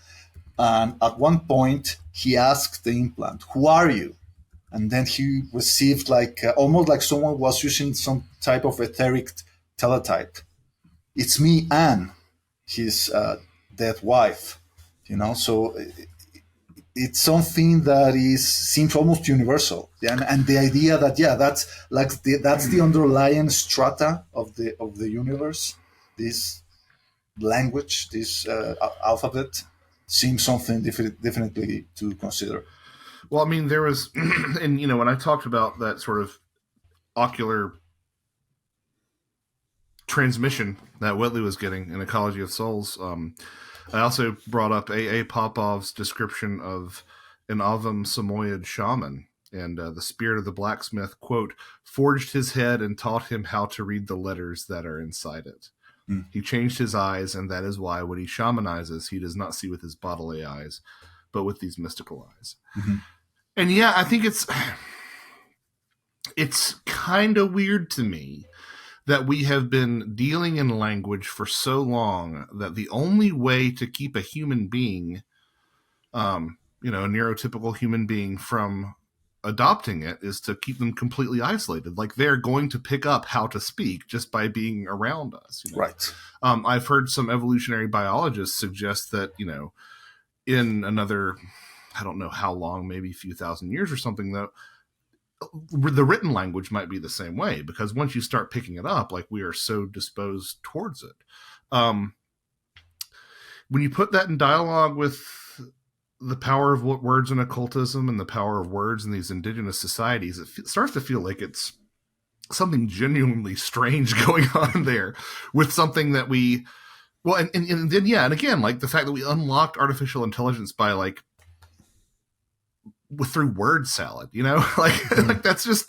And at one point, he asked the implant, "Who are you?" And then he received almost like someone was using some type of etheric teletype. "It's me, Anne, his dead wife." So it's something that seems almost universal, and the idea that that's the underlying strata of the universe. This language, this alphabet, seems something definitely to consider. Well, I mean, there was, and when I talked about that sort of ocular transmission that Whitley was getting in Ecology of Souls, I also brought up A.A. Popov's description of an Avam Samoyed shaman, and the spirit of the blacksmith, quote, "forged his head and taught him how to read the letters that are inside it. He changed his eyes, and that is why when he shamanizes, he does not see with his bodily eyes, but with these mystical eyes." And I think it's kind of weird to me that we have been dealing in language for so long that the only way to keep a human being, a neurotypical human being, from adopting it is to keep them completely isolated. Like they're going to pick up how to speak just by being around us. Right. I've heard some evolutionary biologists suggest that, in another, I don't know how long, maybe a few thousand years or something, though, the written language might be the same way, because once you start picking it up, like we are so disposed towards it. When you put that in dialogue with the power of words in occultism and the power of words in these indigenous societies, it starts to feel like it's something genuinely strange going on there with something that we, well, and then, and again, like the fact that we unlocked artificial intelligence by through word salad, like that's just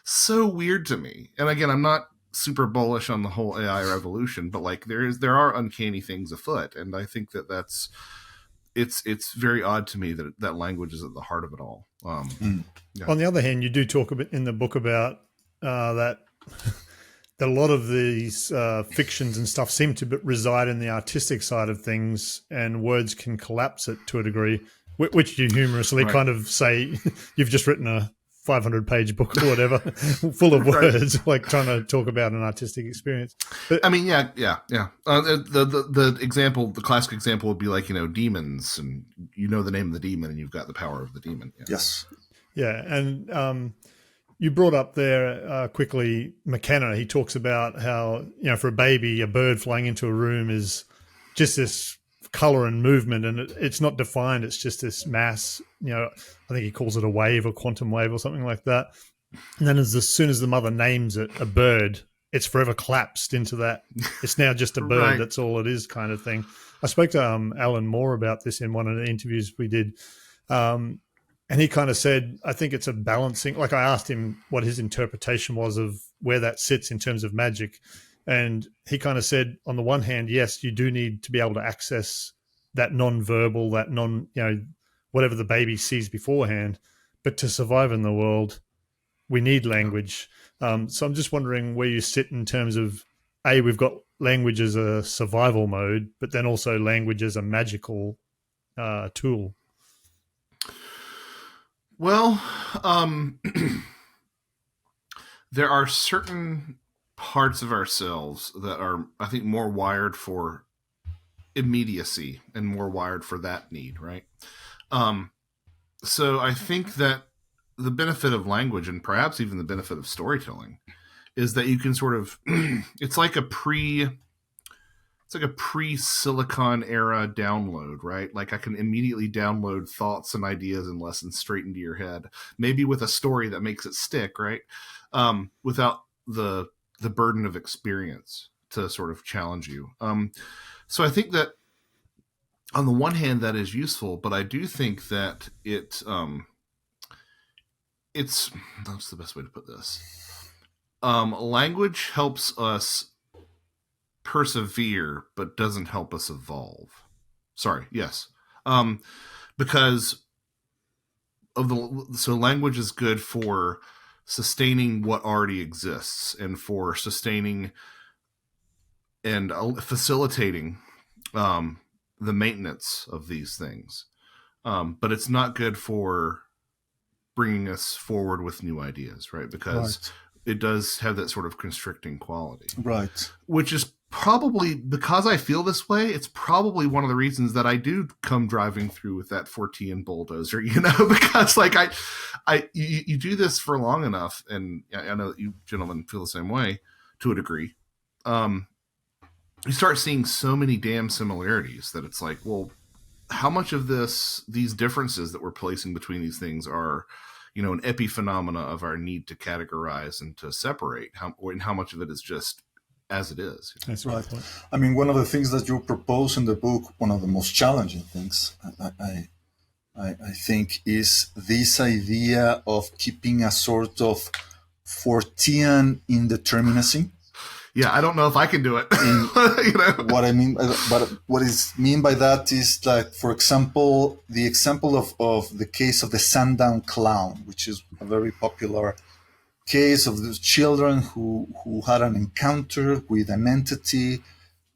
so weird to me. And again, I'm not super bullish on the whole AI revolution, but there are uncanny things afoot. And I think it's very odd to me that language is at the heart of it all. Yeah. On the other hand, you do talk a bit in the book about that that a lot of these fictions and stuff seem to reside in the artistic side of things, and words can collapse it to a degree, which you humorously kind of say you've just written a 500-page book or whatever, full of words, like trying to talk about an artistic experience. But, I mean, yeah. The example, the classic example would be like, demons, and the name of the demon, and you've got the power of the demon. Yeah. Yes. Yeah, and you brought up there quickly McKenna. He talks about how, for a baby, a bird flying into a room is just this color and movement, and it's not defined. It's just this mass, I think he calls it a wave or quantum wave or something like that. And then as soon as the mother names it a bird, it's forever collapsed into that. It's now just a bird. Right. That's all it is, kind of thing. I spoke to Alan Moore about this in one of the interviews we did. And he kind of said, I think it's a balancing, like I asked him what his interpretation was of where that sits in terms of magic. And he kind of said, on the one hand, yes, you do need to be able to access that non-verbal, that whatever the baby sees beforehand. But to survive in the world, we need language. So I'm just wondering where you sit in terms of, we've got language as a survival mode, but then also language as a magical tool. Well, there are certain parts of ourselves that are, I think, more wired for immediacy and more wired for that need, right? So I think that the benefit of language, and perhaps even the benefit of storytelling, is that you can sort of, it's like a pre-Silicon era download, right? Like I can immediately download thoughts and ideas and lessons straight into your head, maybe with a story that makes it stick, right? Without the burden of experience to sort of challenge you. So I think that on the one hand, that is useful, but I do think that it's, that's the best way to put this. Language helps us persevere, but doesn't help us evolve. Sorry. Yes. Because so language is good for sustaining what already exists and for sustaining and facilitating, the maintenance of these things. But it's not good for bringing us forward with new ideas, right? Because it does have that sort of constricting quality. Right. Which is probably, because I feel this way, it's probably one of the reasons that I do come driving through with that 14 bulldozer, because like you do this for long enough, and I know that you gentlemen feel the same way to a degree. You start seeing so many damn similarities that it's like, well, how much of these differences that we're placing between these things are, an epiphenomena of our need to categorize and to separate, and how much of it is just as it is. That's right. I mean, one of the things that you propose in the book, one of the most challenging things, I think, is this idea of keeping a sort of Fortean indeterminacy. Yeah, I don't know if I can do it. What I mean, but what is mean by that is, like, for example, the example of the case of the sundown clown, which is a very popular case of the children who had an encounter with an entity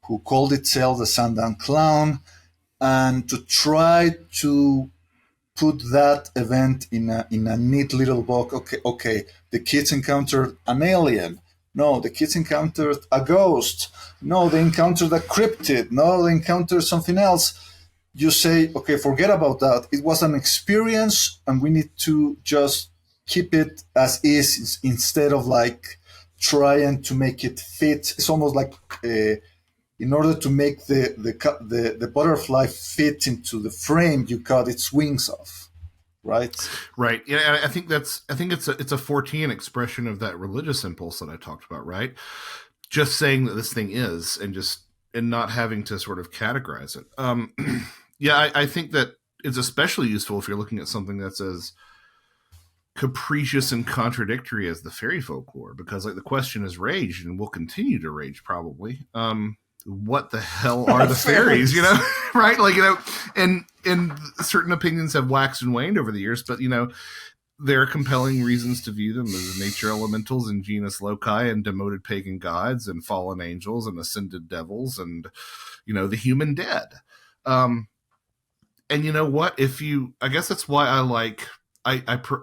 who called itself the sundown clown, and to try to put that event in a neat little book. Okay, the kids encountered an alien. No, the kids encountered a ghost. No, they encountered a cryptid. No, they encountered something else. You say, okay, forget about that. It was an experience, and we need to just keep it as is instead of like trying to make it fit. It's almost like in order to make the butterfly fit into the frame, you cut its wings off, right? Right. Yeah, I think it's a Fortean expression of that religious impulse that I talked about, right? Just saying that this thing is, and not having to sort of categorize it. Yeah, I think that it's especially useful if you're looking at something that's as capricious and contradictory as the fairy folklore, because like the question is raged and will continue to rage probably. What the hell are the fairies, right? Like, and certain opinions have waxed and waned over the years, but there are compelling reasons to view them as nature elementals and genus loci and demoted pagan gods and fallen angels and ascended devils and, the human dead. And you know what? I guess that's why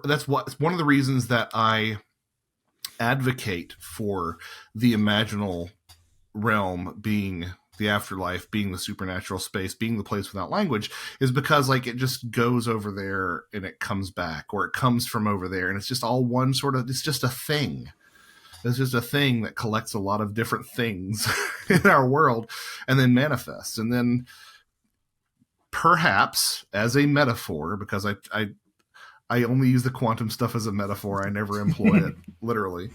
that's one of the reasons that I advocate for the imaginal realm being the afterlife, being the supernatural space, being the place without language, is because it just goes over there and it comes back, or it comes from over there, and it's just all one it's just a thing. It's just a thing that collects a lot of different things in our world and then manifests. And then perhaps as a metaphor, because I only use the quantum stuff as a metaphor, I never employ it literally.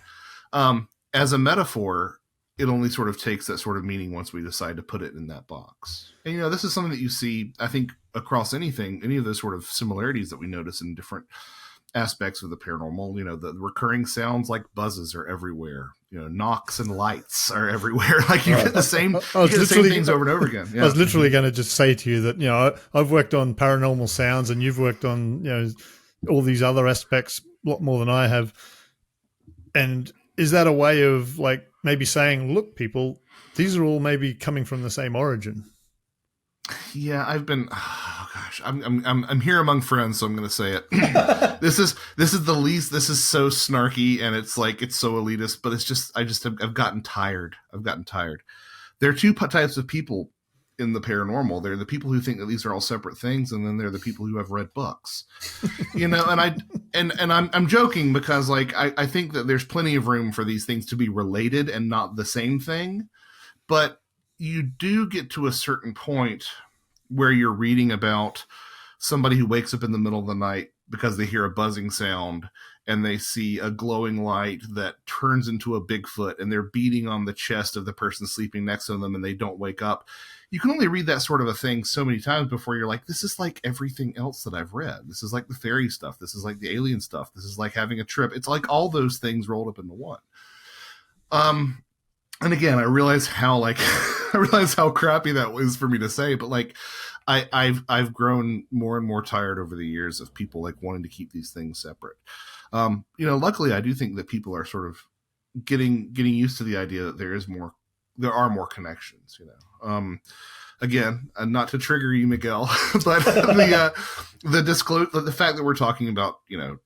As a metaphor, it only sort of takes that sort of meaning once we decide to put it in that box. And, this is something that you see, I think, across any of those sort of similarities that we notice in different aspects of the paranormal. The recurring sounds like buzzes are everywhere. Knocks and lights are everywhere. You get the same, things over and over again. Yeah. I was literally going to just say to you that, I've worked on paranormal sounds and you've worked on, all these other aspects a lot more than I have. And is that a way of maybe saying, look, people, these are all maybe coming from the same origin? Yeah, I'm here among friends, so I'm going to say it. This is the least. This is so snarky, and it's so elitist. But it's just I've gotten tired. There are two types of people in the paranormal. They're the people who think that these are all separate things, and then they're the people who have read books. And I'm joking because I think that there's plenty of room for these things to be related and not the same thing, but you do get to a certain point where you're reading about somebody who wakes up in the middle of the night because they hear a buzzing sound and they see a glowing light that turns into a Bigfoot and they're beating on the chest of the person sleeping next to them and they don't wake up. You can only read that sort of a thing so many times before you're like, this is like everything else that I've read. This is like the fairy stuff. This is like the alien stuff. This is like having a trip. It's like all those things rolled up into one. And again, I realize how crappy that was for me to say, but I've grown more and more tired over the years of people wanting to keep these things separate. Luckily I do think that people are sort of getting used to the idea that there are more connections, again, not to trigger you, Miguel, but the fact that we're talking about,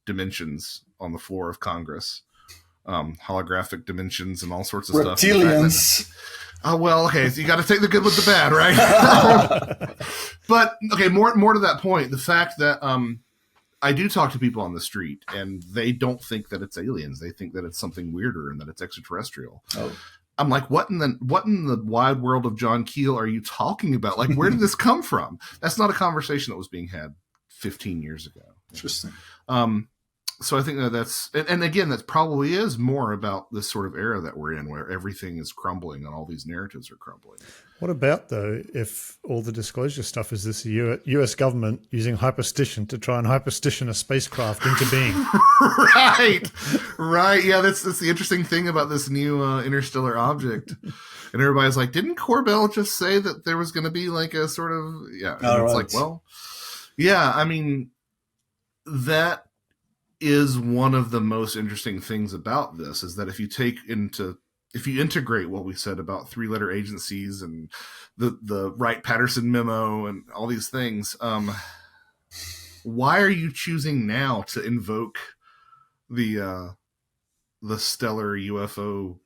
dimensions on the floor of Congress, holographic dimensions and all sorts of reptilians. Stuff. Oh, well, okay. So you got to take the good with the bad, right? But okay, more to that point, the fact that I do talk to people on the street and they don't think that it's aliens. They think that it's something weirder and that it's extraterrestrial. Oh. I'm like, what in the wide world of John Keel are you talking about? Where did this come from? That's not a conversation that was being had 15 years ago. Interesting. So I think that's, and again, that probably is more about this sort of era that we're in where everything is crumbling and all these narratives are crumbling. What about, though, if all the disclosure stuff is this U.S. government using Hyperstition to try and Hyperstition a spacecraft into being? Right. Yeah, that's the interesting thing about this new interstellar object. And everybody's like, didn't Corbell just say that there was going to be a sort of, yeah. And it's well, yeah, I mean, that is one of the most interesting things about this is that if you integrate what we said about 3-letter agencies and the Wright-Patterson memo and all these things, why are you choosing now to invoke the stellar UFO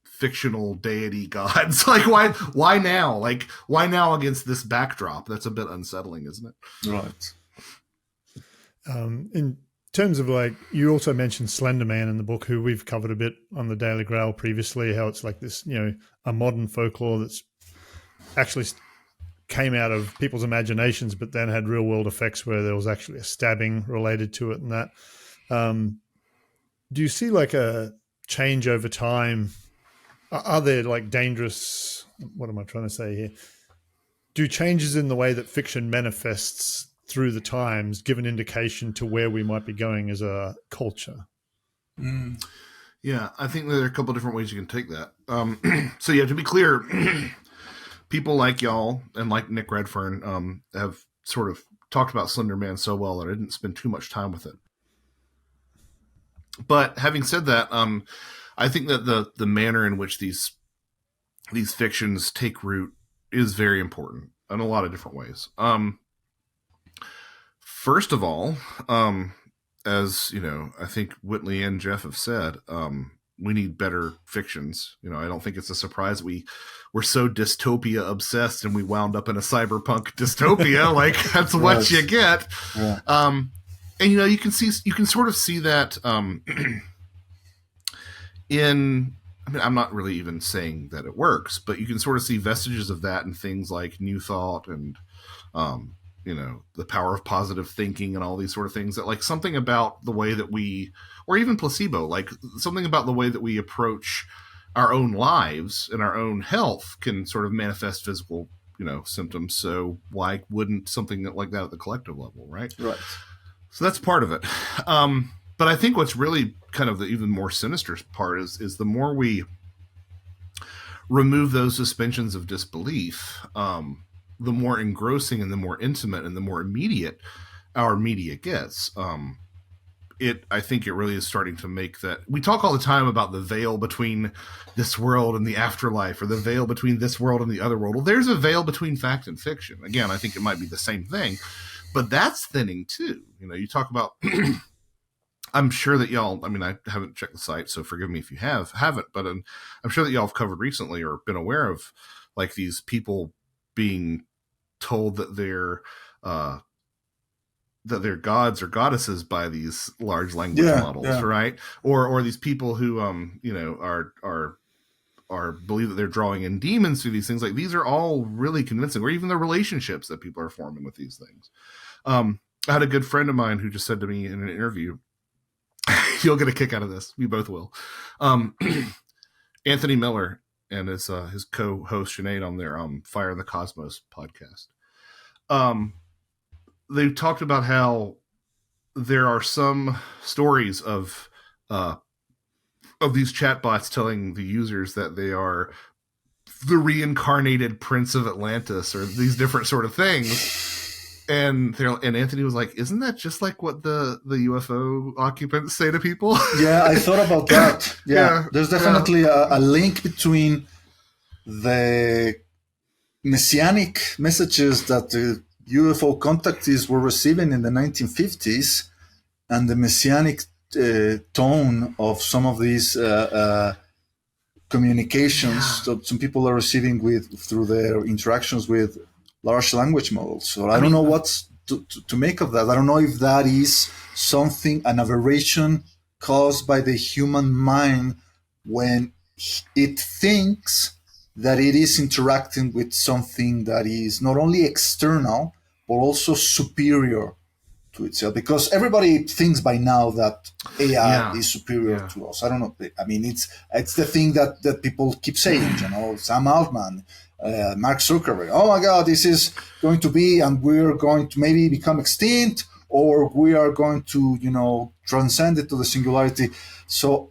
fictional deity gods? Why now? Why now against this backdrop? That's a bit unsettling, isn't it? Right. In terms of you also mentioned Slender Man in the book, who we've covered a bit on the Daily Grail previously, how it's this, a modern folklore that's actually came out of people's imaginations, but then had real world effects where there was actually a stabbing related to it and that. Do you see a change over time? Are there dangerous, what am I trying to say here? Do changes in the way that fiction manifests through the times give an indication to where we might be going as a culture? Yeah, I think there are a couple of different ways you can take that. So yeah, to be clear, people like y'all and like Nick Redfern have sort of talked about Slender Man so well that I didn't spend too much time with it. But having said that, I think that the manner in which these fictions take root is very important in a lot of different ways. First of all, as you know, I think Whitley and Jeff have said, we need better fictions. You know, I don't think it's a surprise we're so dystopia obsessed and we wound up in a cyberpunk dystopia. Like that's what you get. Yeah. And you know, you can sort of see that in, I mean, I'm not really even saying that it works, but you can sort of see vestiges of that in things like New Thought and, you know, the power of positive thinking and all these sort of things, that like something about the way that we, or even Placebo, like something about the way that we approach our own lives and our own health can sort of manifest physical, you know, symptoms. So why wouldn't something like that at the collective level, right? Right. So that's part of it. But I think what's really kind of the even more sinister part is the more we remove those suspensions of disbelief, the more engrossing and the more intimate and the more immediate our media gets. I think it really is starting to make that. We talk all the time about the veil between this world and the afterlife, or the veil between this world and the other world. Well, there's a veil between fact and fiction. Again, I think it might be the same thing, but that's thinning too. You know, you talk about, I'm sure that y'all, I mean, I haven't checked the site, so forgive me if you haven't, but I'm sure that y'all have covered recently or been aware of like these people being told that they're gods or goddesses by these large language models, right? Or these people who you know are believe that they're drawing in demons through these things. Like these are all really convincing, or even the relationships that people are forming with these things. I had a good friend of mine who just said to me in an interview, you'll get a kick out of this, we both will. Anthony Miller and his co-host Sinead on their Fire in the Cosmos podcast. They talked about how there are some stories of these chatbots telling the users that they are the reincarnated Prince of Atlantis or these different sort of things. And Anthony was like, "Isn't that just like what the UFO occupants say to people?" Yeah, I thought about that. Yeah, there's definitely a link between the messianic messages that the UFO contactees were receiving in the 1950s and the messianic tone of some of these communications that some people are receiving through their interactions with large language models. So I don't know what to make of that. I don't know if that is something, an aberration caused by the human mind when it thinks that it is interacting with something that is not only external, but also superior to itself. Because everybody thinks by now that AI is superior to us. I don't know. I mean, it's the thing that people keep saying, you know, Sam Altman, Mark Zuckerberg. Oh my God, this is going to be, and we're going to maybe become extinct, or we are going to, you know, transcend it to the singularity. So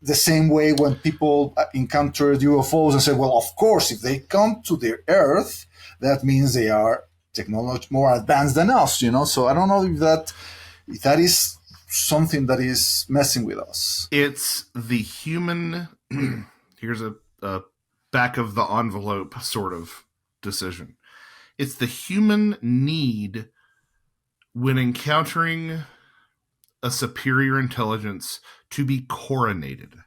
the same way when people encounter UFOs and say, well, of course, if they come to the Earth, that means they are technology more advanced than us, you know. So I don't know if that is something that is messing with us. It's the human. Here's a back of the envelope sort of decision. It's the human need when encountering a superior intelligence to be coronated.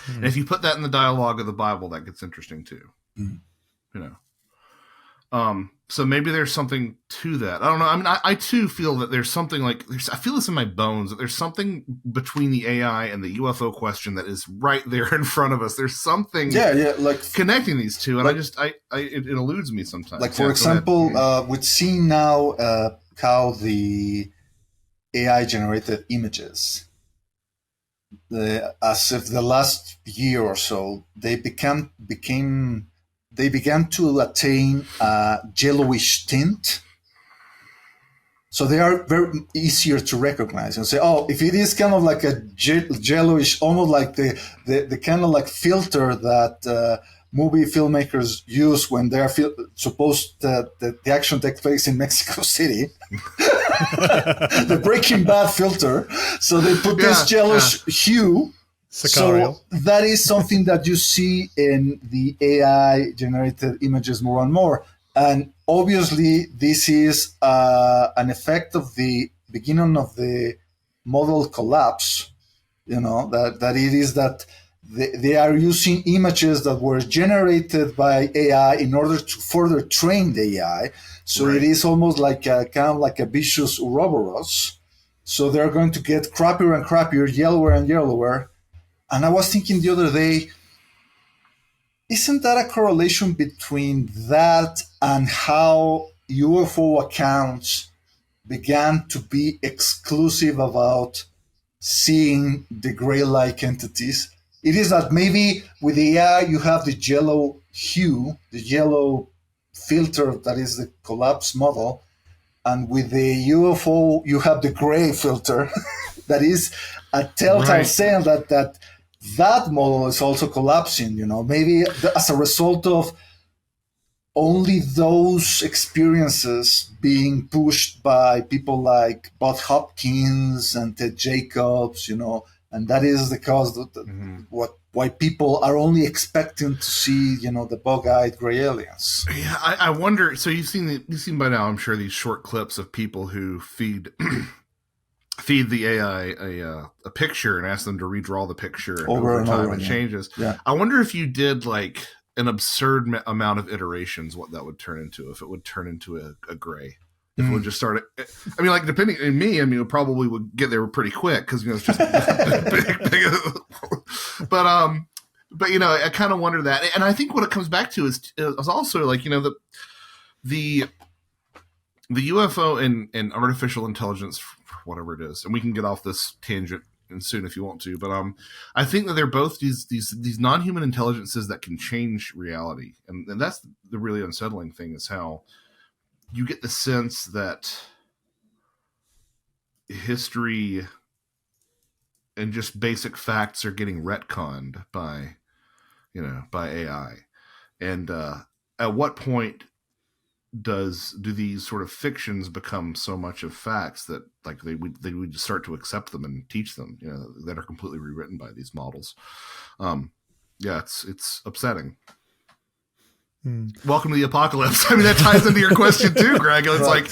And if you put that in the dialogue of the Bible, that gets interesting too. You know. So maybe there's something to that. I don't know. I mean, I too feel that there's something like I feel this in my bones, that there's something between the AI and the UFO question that is right there in front of us. There's something like connecting these two. And like, it eludes me sometimes. Like, for example, we've seen now how the AI generated images, as of the last year or so, they began to attain a yellowish tint. So they are very easier to recognize and say, oh, if it is kind of like a yellowish, almost like the kind of like filter that movie filmmakers use when they're supposed that the action takes place in Mexico City. the Breaking Bad filter. So they put this yellowish hue. Sicarial. So that is something that you see in the AI generated images more and more. And obviously, this is an effect of the beginning of the model collapse. That it is that they are using images that were generated by AI in order to further train the AI. So It is almost like kind of like a vicious Ouroboros. So they're going to get crappier and crappier, yellower and yellower. And I was thinking the other day, isn't that a correlation between that and how UFO accounts began to be exclusive about seeing the gray-like entities? It is that maybe with the AI you have the yellow hue, the yellow filter that is the collapse model, and with the UFO you have the gray filter that is a telltale sign that model is also collapsing. Maybe as a result of only those experiences being pushed by people like Bud Hopkins and Ted Jacobs, and that is the cause why people are only expecting to see, the bug-eyed gray aliens. Yeah, I wonder. So you've seen by now, I'm sure, these short clips of people who feed the AI a picture and ask them to redraw the picture, and over time it changes. Yeah. I wonder if you did like an absurd amount of iterations, what that would turn into, if it would turn into a gray. If it would just start, I mean, like depending on me, I mean, it probably would get there pretty quick because it's just big. But I kind of wonder that, and I think what it comes back to is also like the UFO and artificial intelligence, whatever it is, and we can get off this tangent and soon if you want to, but I think that they're both these non-human intelligences that can change reality, and that's the really unsettling thing, is how you get the sense that history and just basic facts are getting retconned by AI, and at what point do these sort of fictions become so much of facts that like they would just start to accept them and teach them, that are completely rewritten by these models? It's upsetting. Welcome to the apocalypse. I mean, that ties into your question too, Greg. It's like,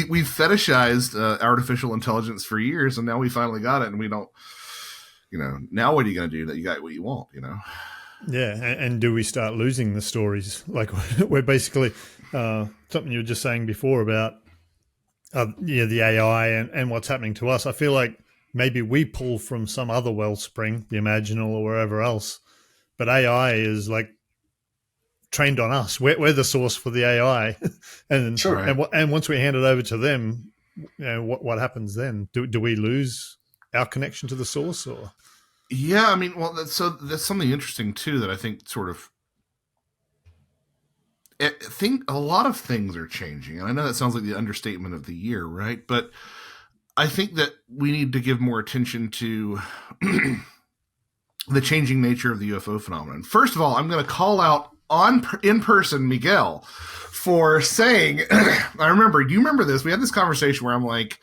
we've fetishized artificial intelligence for years, and now we finally got it, and we don't, now what are you going to do that you got what you want, Yeah, and do we start losing the stories? Like we're basically something you were just saying before about the AI and what's happening to us. I feel like maybe we pull from some other wellspring, the imaginal or wherever else, but AI is like trained on us. We're the source for the AI, and sure. And once we hand it over to them, what happens then? Do we lose our connection to the source, or? Yeah, I mean, well, that's something interesting too that I think sort of. I think a lot of things are changing, and I know that sounds like the understatement of the year, right? But I think that we need to give more attention to the changing nature of the UFO phenomenon. First of all, I'm going to call out in person Miguel for saying, do you remember this? We had this conversation where I'm like,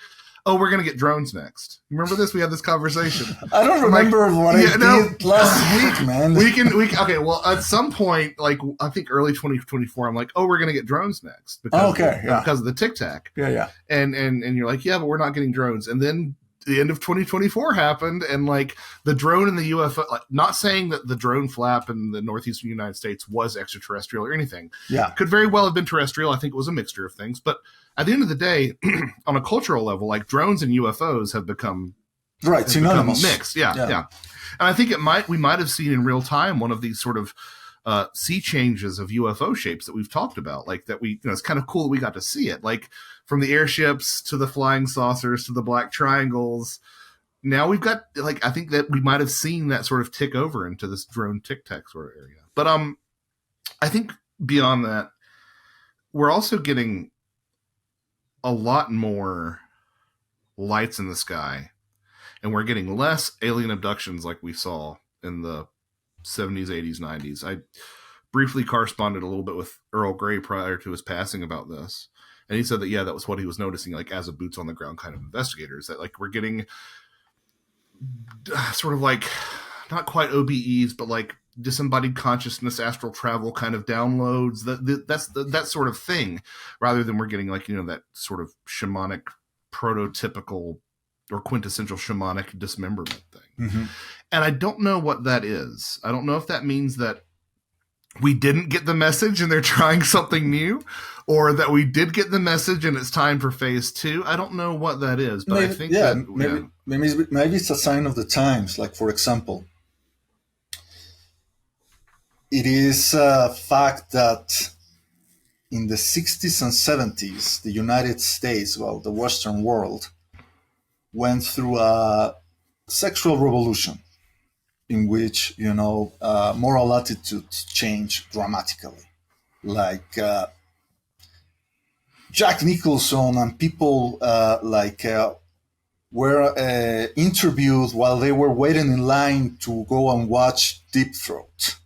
oh, we're going to get drones next. You remember this? We had this conversation. I don't remember what I did last week, man. Okay, well, at some point, like I think early 2024, I'm like, oh, we're going to get drones next because of the Tic Tac. Yeah. And you're like, yeah, but we're not getting drones. And then the end of 2024 happened, and like the drone and the UFO, like, not saying that the drone flap in the northeastern United States was extraterrestrial or anything. Yeah. Could very well have been terrestrial. I think it was a mixture of things. But at the end of the day, on a cultural level, like drones and UFOs have become synonymous, mixed. Yeah. And I think we might have seen in real time one of these sort of sea changes of UFO shapes that we've talked about, like that it's kind of cool that we got to see it, like from the airships to the flying saucers to the black triangles. Now we've got, like, I think that we might have seen that sort of tick over into this drone Tic Tac sort of area. But I think beyond that, we're also getting a lot more lights in the sky, and we're getting less alien abductions like we saw in the 70s, 80s, 90s. I briefly corresponded a little bit with Earl Grey prior to his passing about this. And he said that, yeah, that was what he was noticing, like as a boots on the ground kind of investigator, is that like we're getting sort of like not quite OBEs, but like disembodied consciousness, astral travel kind of downloads, that sort of thing, rather than we're getting like, that sort of shamanic, prototypical or quintessential shamanic dismemberment thing. Mm-hmm. And I don't know what that is. I don't know if that means that we didn't get the message and they're trying something new, or that we did get the message and it's time for phase 2. I don't know what that is, but maybe, I think maybe it's a sign of the times. Like, for example, it is a fact that in the 60s and 70s, the United States, well, the Western world, went through a sexual revolution in which, moral attitudes changed dramatically. Like Jack Nicholson and people were interviewed while they were waiting in line to go and watch Deep Throat,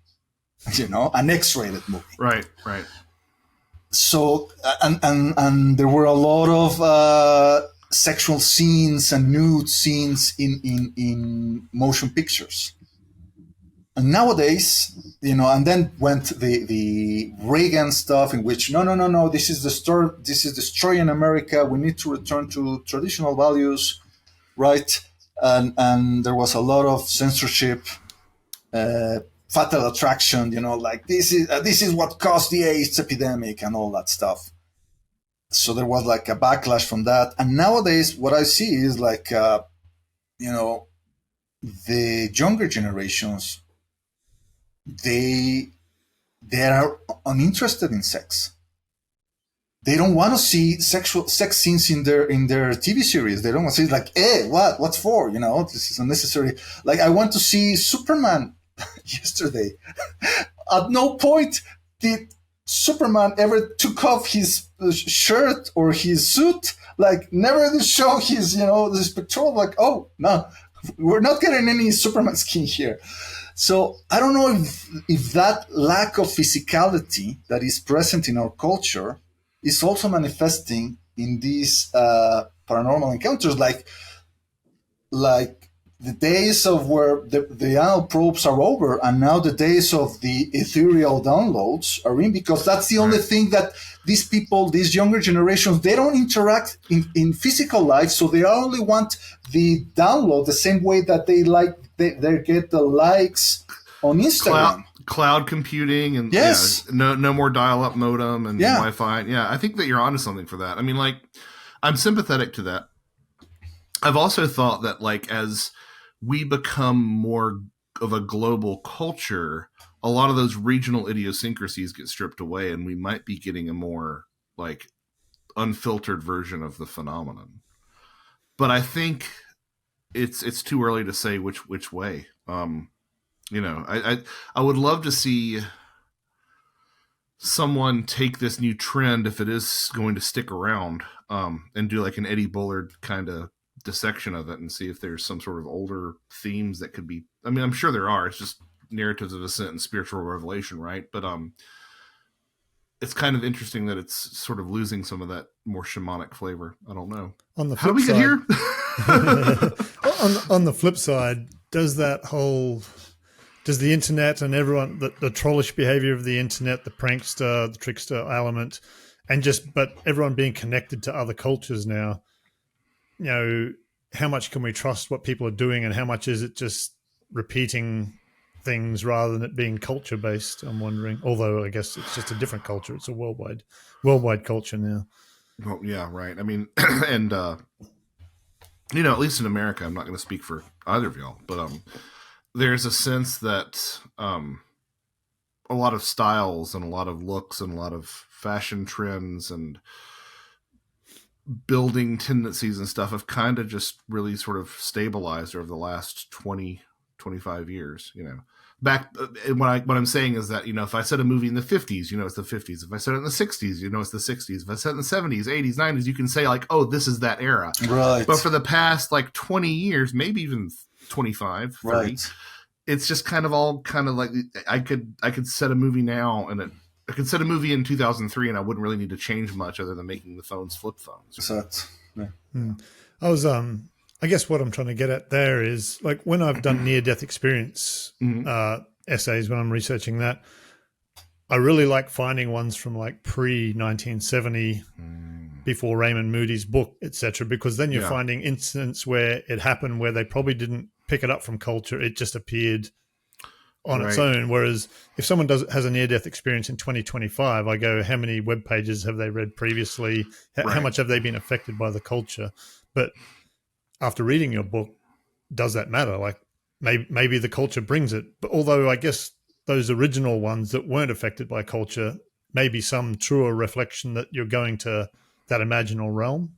an X-rated movie. Right. So, and there were a lot of sexual scenes and nude scenes in motion pictures. And nowadays, and then went the Reagan stuff, in which no, this is destroying America. We need to return to traditional values, right? And there was a lot of censorship, fatal attraction, like this is what caused the AIDS epidemic and all that stuff. So there was like a backlash from that. And nowadays, what I see is like, the younger generations, they are uninterested in sex. They don't want to see sex scenes in their TV series. They don't want to see like, what's for? This is unnecessary. Like, I want to see Superman yesterday. At no point did Superman ever took off his shirt or his suit. Like, never did show his, this pectoral. Like, oh no, we're not getting any Superman skin here. So I don't know if that lack of physicality that is present in our culture is also manifesting in these paranormal encounters, like the days of where the anal probes are over, and now the days of the ethereal downloads are in, because that's the only thing that these people, these younger generations, they don't interact in physical life, so they only want the download the same way that they get the likes on Instagram. Cloud computing and yes. No more dial-up modem and Wi-Fi. Yeah, I think that you're onto something for that. I mean, like, I'm sympathetic to that. I've also thought that, like, as we become more of a global culture, a lot of those regional idiosyncrasies get stripped away, and we might be getting a more, like, unfiltered version of the phenomenon. But I think it's too early to say which way. I would love to see someone take this new trend, if it is going to stick around, and do like an Eddie Bullard kind of dissection of it and see if there's some sort of older themes that could be. I mean, I'm sure there are. It's just narratives of ascent and spiritual revelation, right? But it's kind of interesting that it's sort of losing some of that more shamanic flavor. I don't know. How did we get here? on the flip side, does the internet and everyone, the trollish behavior of the internet, the prankster, the trickster element, but everyone being connected to other cultures now, how much can we trust what people are doing, and how much is it just repeating things rather than it being culture based? I'm wondering. Although I guess it's just a different culture. It's a worldwide culture now. Well, yeah, right. I mean, and at least in America, I'm not going to speak for either of y'all, but there's a sense that a lot of styles and a lot of looks and a lot of fashion trends and building tendencies and stuff have kind of just really sort of stabilized over the last 20, 25 years, Back what I'm saying is that, if I said a movie in the 50s, it's the 50s. If I said it in the 60s, it's the 60s. If I said it in the 70s, 80s, 90s, you can say like, oh, this is that era. Right. But for the past like 20 years, maybe even 25, 30, right. It's just kind of all kind of like I could set a movie now and I could set a movie in 2003 and I wouldn't really need to change much other than making the phones flip phones. Exactly. Yeah. I was, I guess what I'm trying to get at there is like when I've done near-death experience essays, when I'm researching that, I really like finding ones from like pre-1970, before Raymond Moody's book, etc., because then you're finding incidents where it happened where they probably didn't pick it up from culture. It just appeared on its own. Whereas if someone has a near-death experience in 2025, I go, how many web pages have they read previously? How much have they been affected by the culture? But after reading your book, does that matter? Like maybe the culture brings it. But although I guess those original ones that weren't affected by culture, maybe some truer reflection that you're going to that imaginal realm.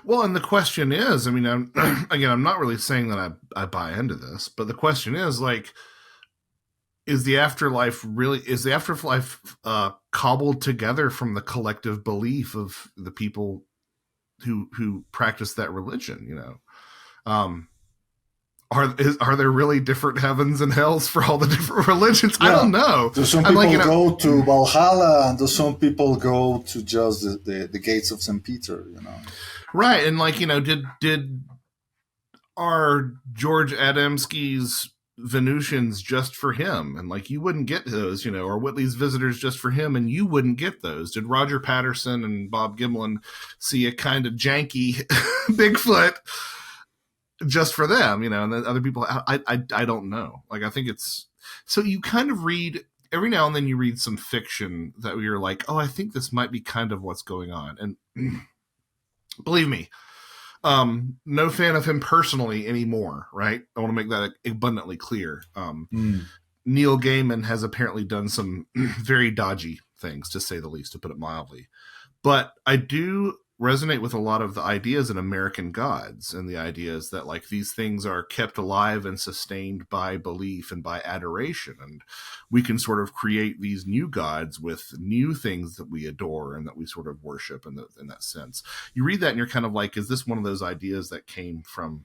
Well, and the question is, I mean, I'm not really saying that I buy into this, but the question is like, is the afterlife cobbled together from the collective belief of the people who practice that religion? You know, are there really different heavens and hells for all the different religions? Yeah. I don't know. Do some people go to Valhalla, and do some people go to just the gates of St. Peter? You know, right? And like, you know, are George Adamski's Venusians just for him? And like, you wouldn't get those, you know, or Whitley's Visitors just for him, and you wouldn't get those. Did Roger Patterson and Bob Gimlin see a kind of janky Bigfoot just for them, you know, and then other people, I don't know. Like, I think it's, so you kind of read, every now and then you read some fiction that you're like, oh, I think this might be kind of what's going on. And believe me, no fan of him personally anymore, right? I want to make that abundantly clear. Neil Gaiman has apparently done some very dodgy things, to say the least, to put it mildly. But I do resonate with a lot of the ideas in American Gods, and the ideas that like these things are kept alive and sustained by belief and by adoration, and we can sort of create these new gods with new things that we adore and that we sort of worship in that sense. You read that and you're kind of like, is this one of those ideas that came from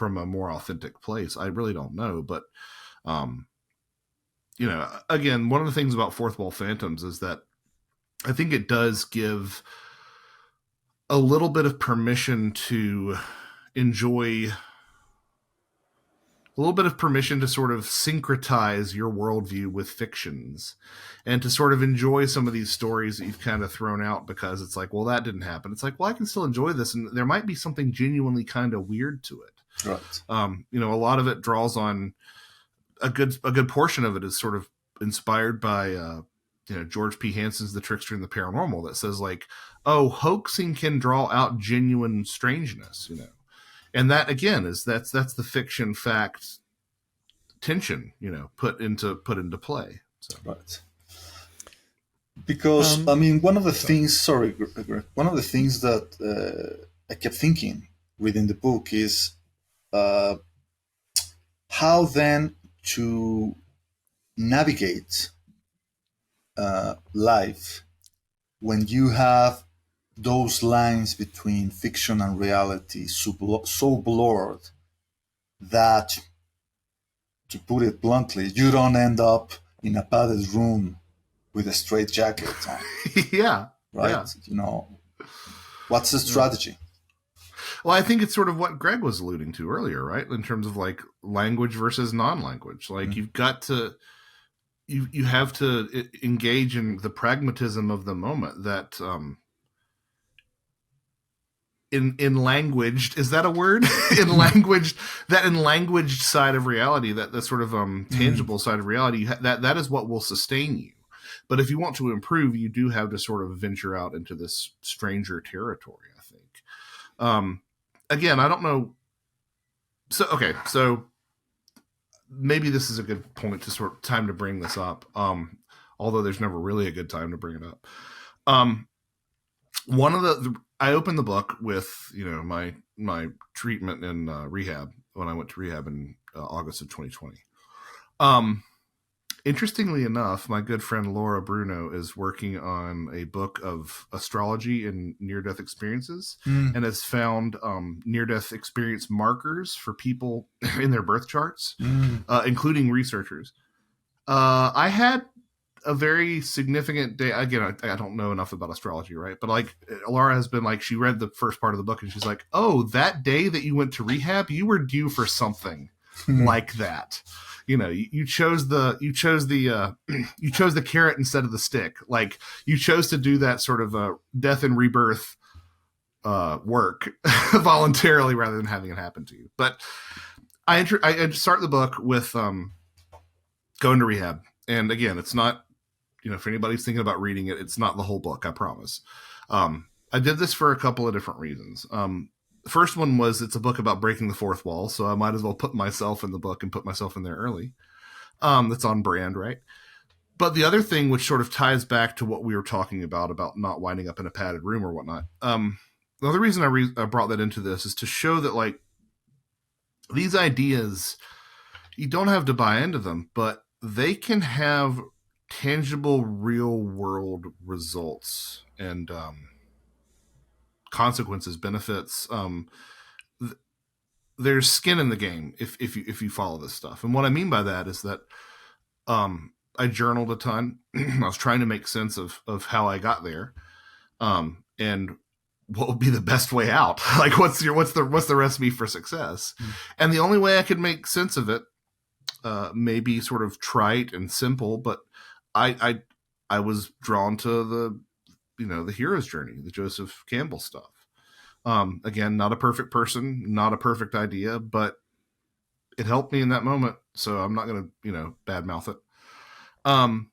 a more authentic place? I really don't know, but you know, again, one of the things about Fourth Wall Phantoms is that I think it does give a little bit of permission to enjoy, a little bit of permission to sort of syncretize your worldview with fictions, and to sort of enjoy some of these stories that you've kind of thrown out because it's like, well, that didn't happen. It's like, well, I can still enjoy this, and there might be something genuinely kind of weird to it. Right. You know, a lot of it draws on a good portion of it is sort of inspired by, you know, George P. Hansen's The Trickster and the Paranormal, that says like, oh, hoaxing can draw out genuine strangeness, you know. And that again that's the fiction fact tension, you know, put into play. So. Right. Because I mean, one of the things that I kept thinking within the book is how then to navigate life when you have those lines between fiction and reality so blurred that, to put it bluntly, you don't end up in a padded room with a straight jacket on. Yeah. Right? Yeah. You know, what's the strategy? Well, I think it's sort of what Greg was alluding to earlier, right? In terms of like language versus non-language. Like you've got to, you have to engage in the pragmatism of the moment that, in languaged, is that a word? in languaged side of reality, that sort of tangible side of reality, that is what will sustain you. But if you want to improve, you do have to sort of venture out into this stranger territory, I think. Again, I don't know. So maybe this is a good point to sort of time to bring this up. Although there's never really a good time to bring it up. I opened the book with, you know, my treatment in rehab when I went to rehab in August of 2020. Interestingly enough, my good friend Laura Bruno is working on a book of astrology and near-death experiences, and has found near-death experience markers for people in their birth charts, including researchers. I had a very significant day. Again, I don't know enough about astrology, right? But like Laura has been like, she read the first part of the book and she's like, oh, that day that you went to rehab, you were due for something like that. You know, you chose the you chose the carrot instead of the stick. Like you chose to do that sort of death and rebirth work voluntarily rather than having it happen to you. But I start the book with going to rehab. And again, it's not, you know, if anybody's thinking about reading it, it's not the whole book, I promise. I did this for a couple of different reasons. The first one was it's a book about breaking the fourth wall, so I might as well put myself in the book and put myself in there early. That's on brand, right? But the other thing, which sort of ties back to what we were talking about not winding up in a padded room or whatnot. The other reason I brought that into this is to show that, like, these ideas, you don't have to buy into them, but they can have tangible, real-world results and consequences, benefits. There's skin in the game if you follow this stuff. And what I mean by that is that I journaled a ton. I was trying to make sense of how I got there, and what would be the best way out. Like, what's the recipe for success? And the only way I could make sense of it, maybe sort of trite and simple, but I was drawn to the hero's journey, the Joseph Campbell stuff. Again, not a perfect person, not a perfect idea, but it helped me in that moment. So I'm not going to, badmouth it. And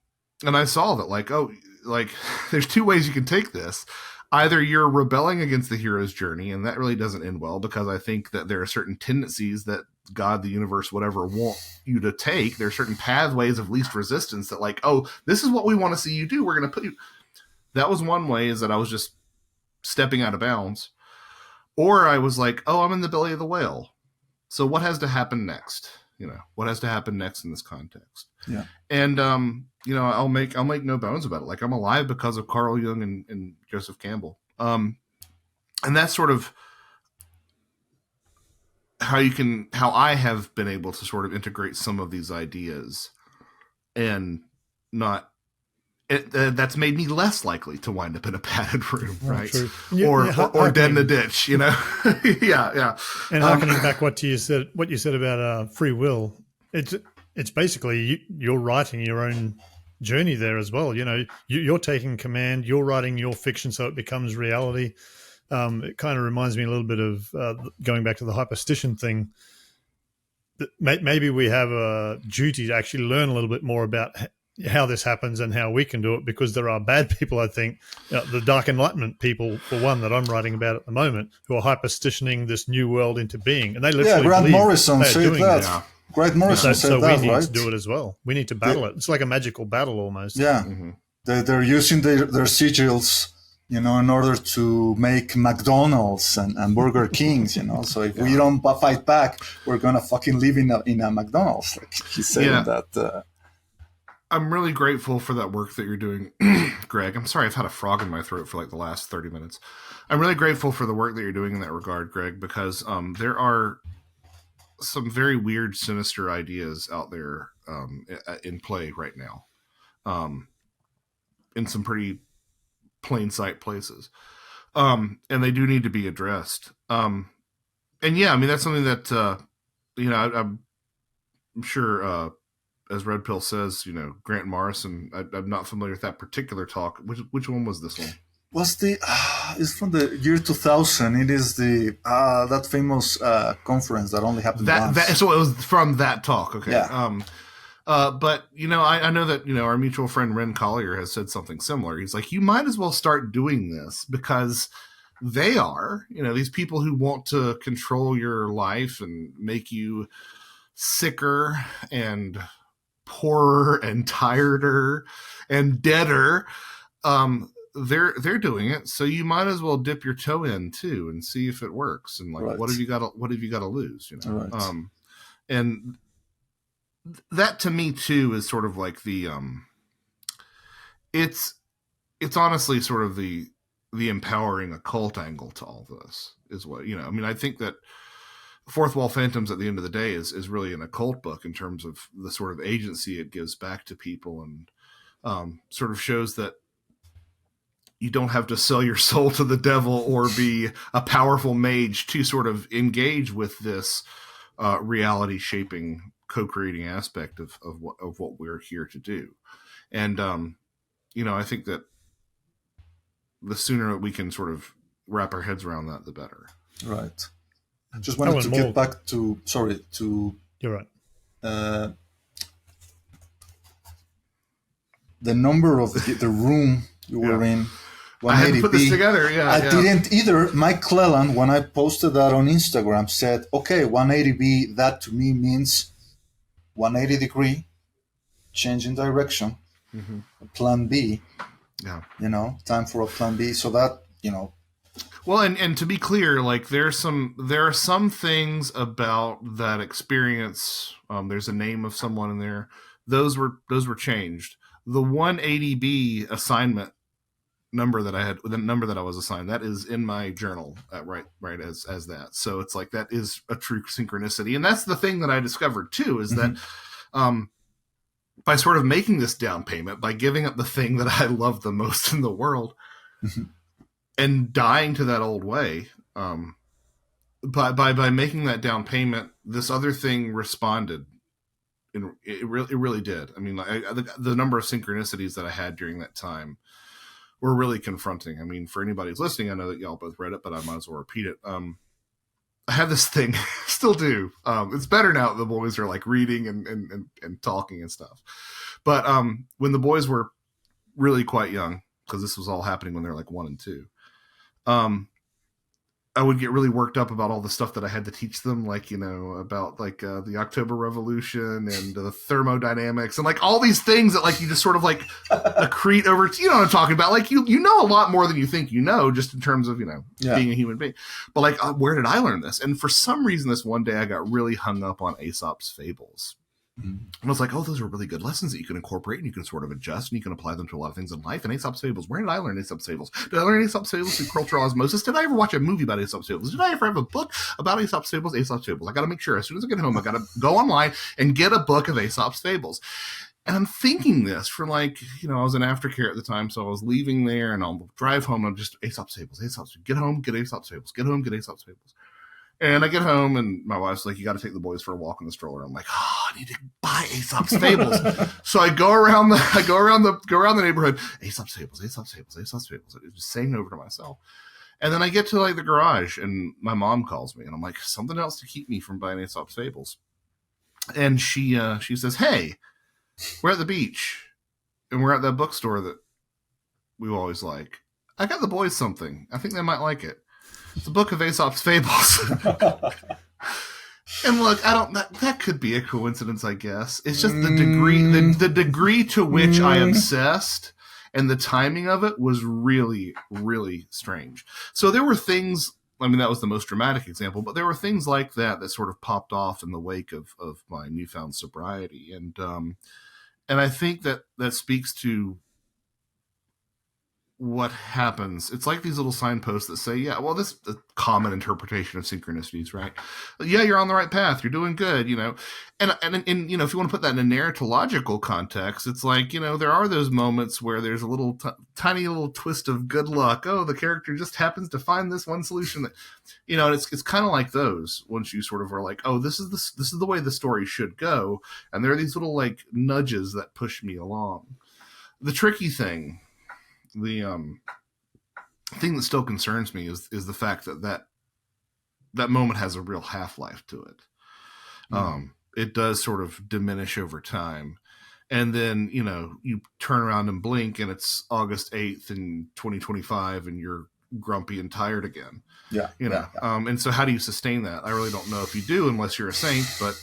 I saw that like there's two ways you can take this. Either you're rebelling against the hero's journey, and that really doesn't end well, because I think that there are certain tendencies that God, the universe, whatever, want you to take. There are certain pathways of least resistance that, like, oh, this is what we want to see you do. We're going to put you. That was one way, is that I was just stepping out of bounds. Or I was like, oh, I'm in the belly of the whale. So what has to happen next? What has to happen next in this context? Yeah. And, I'll make no bones about it. Like, I'm alive because of Carl Jung and Joseph Campbell. And that's sort of how I have been able to sort of integrate some of these ideas and that's made me less likely to wind up in a padded room, right? Or dead in a ditch, yeah. And harkening back what you said about free will, it's basically you're writing your own journey there as well. You're taking command, you're writing your fiction so it becomes reality. It kind of reminds me a little bit of going back to the Hyperstition thing. Maybe we have a duty to actually learn a little bit more about how this happens and how we can do it, because there are bad people, I think, the Dark Enlightenment people, for one, that I'm writing about at the moment, who are hyperstitioning this new world into being. And they literally Grant Morrison said that. Yeah. Grant Morrison said that, right? So we need to do it as well. We need to battle it. It's like a magical battle almost. Yeah. Mm-hmm. They're using their sigils, in order to make McDonald's and Burger Kings, So if we don't fight back, we're going to fucking live in a McDonald's. Like he said that. I'm really grateful for that work that you're doing, Greg. I'm sorry, I've had a frog in my throat for like the last 30 minutes. I'm really grateful for the work that you're doing in that regard, Greg, because there are some very weird, sinister ideas out there in play right now, in some pretty plain sight places. And they do need to be addressed. And yeah, I mean, that's something that, I'm sure, as Red Pill says, Grant Morrison, I'm not familiar with that particular talk. Which one was this one? It's from the year 2000. It is the that famous conference that only happened once. So it was from that talk. Okay. Yeah. But I know that our mutual friend Ren Collier has said something similar. He's like, you might as well start doing this, because they are, these people who want to control your life and make you sicker and poorer and tireder and deader. They're doing it, so you might as well dip your toe in too and see if it works. And like, right. what have you got to lose? Right. And that to me too is sort of like the it's honestly sort of the empowering occult angle to all this is what I mean. I think that Fourth Wall Phantoms at the end of the day is really an occult book in terms of the sort of agency it gives back to people, and sort of shows that you don't have to sell your soul to the devil or be a powerful mage to sort of engage with this reality shaping, co-creating aspect of what we're here to do. And, I think that the sooner we can sort of wrap our heads around that, the better. Right. I just wanted to get back to, You're right. The number of the room you were in. I had to put this together. I didn't either. Mike Cleland, when I posted that on Instagram, said, okay, 180B, that to me means 180 degree, change in direction, plan B. Yeah. Time for a plan B. So that, Well, and to be clear, like there are some things about that experience. There's a name of someone in there. Those were changed. The 180B assignment number that I had, the number that I was assigned, that is in my journal, right as that. So it's like that is a true synchronicity, and that's the thing that I discovered too, is that by sort of making this down payment, by giving up the thing that I love the most in the world, and dying to that old way, by making that down payment, this other thing responded. It really did. I mean, the number of synchronicities that I had during that time were really confronting. I mean, for anybody who's listening, I know that y'all both read it, but I might as well repeat it. I had this thing, still do. It's better now that the boys are like reading and talking and stuff. But when the boys were really quite young, because this was all happening when they're like 1 and 2, I would get really worked up about all the stuff that I had to teach them, like, about like the October Revolution and the thermodynamics and like all these things that like you just sort of like accrete over. You know what I'm talking about? Like you know a lot more than you think you know, just in terms of being a human being. But like, where did I learn this? And for some reason, this one day I got really hung up on Aesop's fables. And I was like, oh, those are really good lessons that you can incorporate and you can sort of adjust and you can apply them to a lot of things in life. And Aesop's fables, where did I learn Aesop's fables? Did I learn Aesop's fables through cultural osmosis? Did I ever watch a movie about Aesop's fables? Did I ever have a book about Aesop's fables? Aesop's fables. I got to make sure as soon as I get home, I got to go online and get a book of Aesop's fables. And I'm thinking this for like, I was in aftercare at the time, so I was leaving there and I'll drive home. I'm just Aesop's fables. Get home, get Aesop's fables. Get home, get Aesop's fables. And I get home, and my wife's like, you got to take the boys for a walk in the stroller. I'm like, I need to buy Aesop's fables. So I go around the neighborhood, Aesop's fables, Aesop's fables, Aesop's fables. I was just saying over to myself. And then I get to like the garage, and my mom calls me, and I'm like, something else to keep me from buying Aesop's fables. And she says, hey, we're at the beach, and we're at that bookstore that we always like. I got the boys something. I think they might like it. It's a book of Aesop's fables. And look, that could be a coincidence, I guess. It's just the degree to which I obsessed and the timing of it was really, really strange. So there were things, I mean, that was the most dramatic example, but there were things like that sort of popped off in the wake of my newfound sobriety. And I think that speaks to what happens. It's like these little signposts that say, yeah, well, this is a common interpretation of synchronicities, right? Yeah, you're on the right path. You're doing good, And if you want to put that in a narratological context, it's like, there are those moments where there's a little tiny little twist of good luck. Oh, the character just happens to find this one solution that, and it's kind of like those once you sort of are like, oh, this is the way the story should go. And there are these little like nudges that push me along. The tricky thing, the thing that still concerns me is the fact that moment has a real half-life to it. It does sort of diminish over time. And then, you turn around and blink and it's August 8th in 2025 and you're grumpy and tired again. Yeah. And so how do you sustain that? I really don't know if you do unless you're a saint, but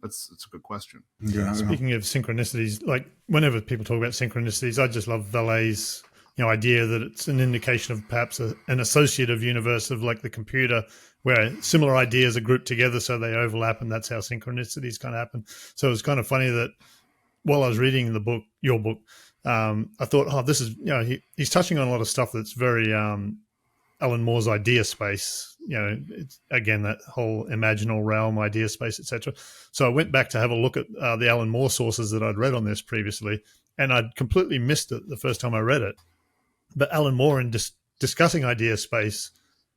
it's a good question. Yeah. Speaking of synchronicities, like whenever people talk about synchronicities, I just love Vallet's idea that it's an indication of perhaps an associative universe of like the computer where similar ideas are grouped together so they overlap, and that's how synchronicities kind of happen. So it's kind of funny that while I was reading your book, I thought, this is, he's touching on a lot of stuff that's very Alan Moore's idea space, it's, again, that whole imaginal realm, idea space, etc. So I went back to have a look at the Alan Moore sources that I'd read on this previously. and I'd completely missed it the first time I read it. But Alan Moore, in discussing idea space,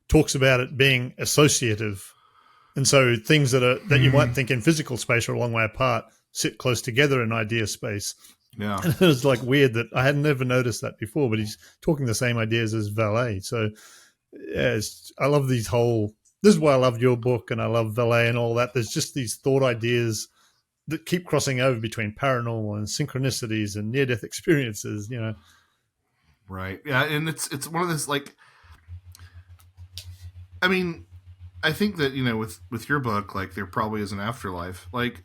talks about it being associative. And so things that you might think in physical space are a long way apart sit close together in idea space. Yeah. And it was like weird that I had never noticed that before, but he's talking the same ideas as Valet. So yeah, I love this is why I love your book and I love Valet and all that. There's just these thought ideas that keep crossing over between paranormal and synchronicities and near-death experiences, you know. Right. Yeah. And it's one of those, like, I mean, I think that, you know, with your book, like, there probably is an afterlife. Like,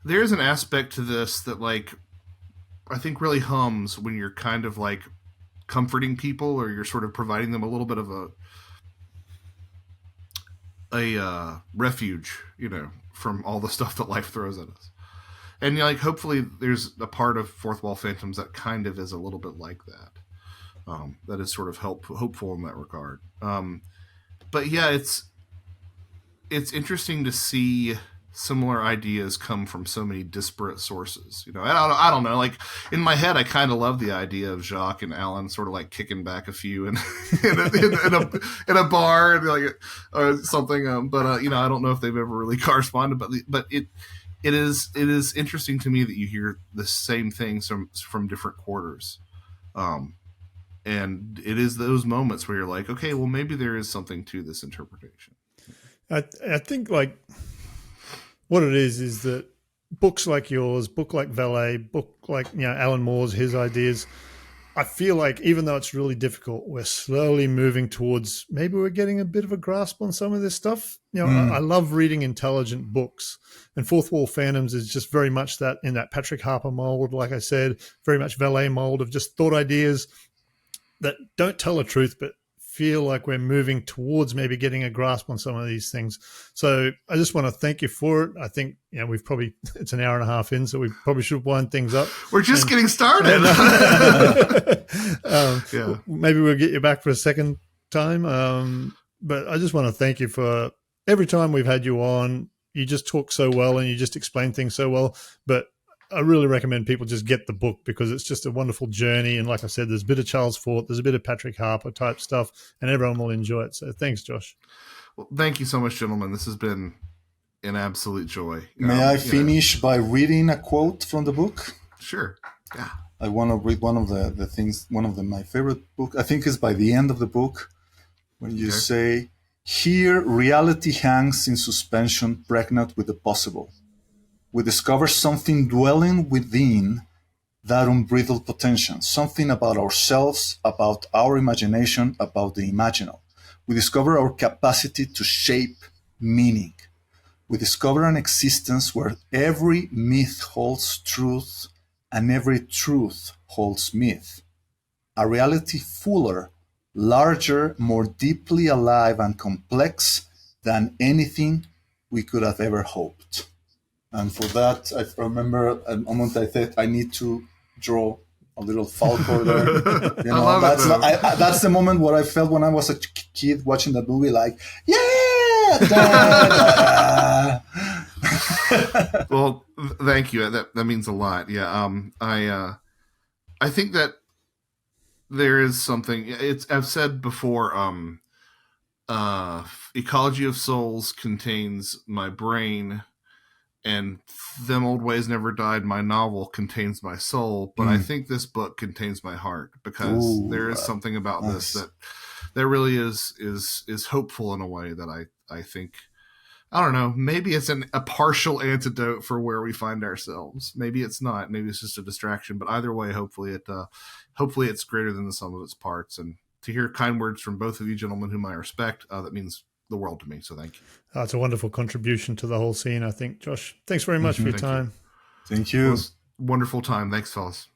there's an aspect to this that, like, I think really hums when you're kind of like comforting people, or you're sort of providing them a little bit of a refuge, you know, from all the stuff that life throws at us. And like, hopefully there's a part of Fourth Wall Phantoms that kind of is a little bit like that. That is sort of hopeful in that regard. But yeah, it's interesting to see similar ideas come from so many disparate sources. You know, I don't know. Like, in my head, I kind of love the idea of Jacques and Alan sort of like kicking back a few in a bar, and like, or something. But you know, I don't know if they've ever really corresponded. But it is interesting to me that you hear the same things from different quarters. And it is those moments where you're like, okay, well, maybe there is something to this interpretation. I think, like, what it is that books like yours, book like Valet, book like, you know, Alan Moore's, his ideas, I feel like even though it's really difficult, we're slowly moving towards, maybe we're getting a bit of a grasp on some of this stuff. You know, I love reading intelligent books, and Fourth Wall Phantoms is just very much that, in that Patrick Harper mold, like I said, very much Valet mold of just thought ideas that don't tell the truth, but feel like we're moving towards maybe getting a grasp on some of these things. So I just want to thank you for it. I think, you know, it's an hour and a half in, so we probably should wind things up. We're just getting started. Yeah. Maybe we'll get you back for a second time. But I just want to thank you for every time we've had you on. You just talk so well and you just explain things so well. But I really recommend people just get the book, because it's just a wonderful journey. And like I said, there's a bit of Charles Fort, there's a bit of Patrick Harper type stuff, and everyone will enjoy it. So thanks, Josh. Well, thank you so much, gentlemen. This has been an absolute joy. May I finish by reading a quote from the book? Sure. Yeah. I want to read one of the things, my favorite book, I think, is by the end of the book, when you say, "Here reality hangs in suspension, pregnant with the possible. We discover something dwelling within that unbridled potential, something about ourselves, about our imagination, about the imaginal. We discover our capacity to shape meaning. We discover an existence where every myth holds truth and every truth holds myth. A reality fuller, larger, more deeply alive and complex than anything we could have ever hoped." And for that, I remember a moment I thought I need to draw a little Falcor there. You know, that's the moment what I felt when I was a kid watching that movie, like, yeah! Well, thank you. That means a lot. Yeah. I think that there is something. I've said before. Ecology of Souls contains my brain, and Them Old Ways Never Died, my novel, contains my soul, but I think this book contains my heart, because there is something about this that really is hopeful in a way that I think, I don't know, maybe it's a partial antidote for where we find ourselves. Maybe it's not. Maybe it's just a distraction. But either way, hopefully it's greater than the sum of its parts. And to hear kind words from both of you gentlemen, whom I respect, that means the world to me. So thank you. It's a wonderful contribution to the whole scene, I think, Josh. Thanks very much for your time. Thank you. It was a wonderful time. Thanks, fellas.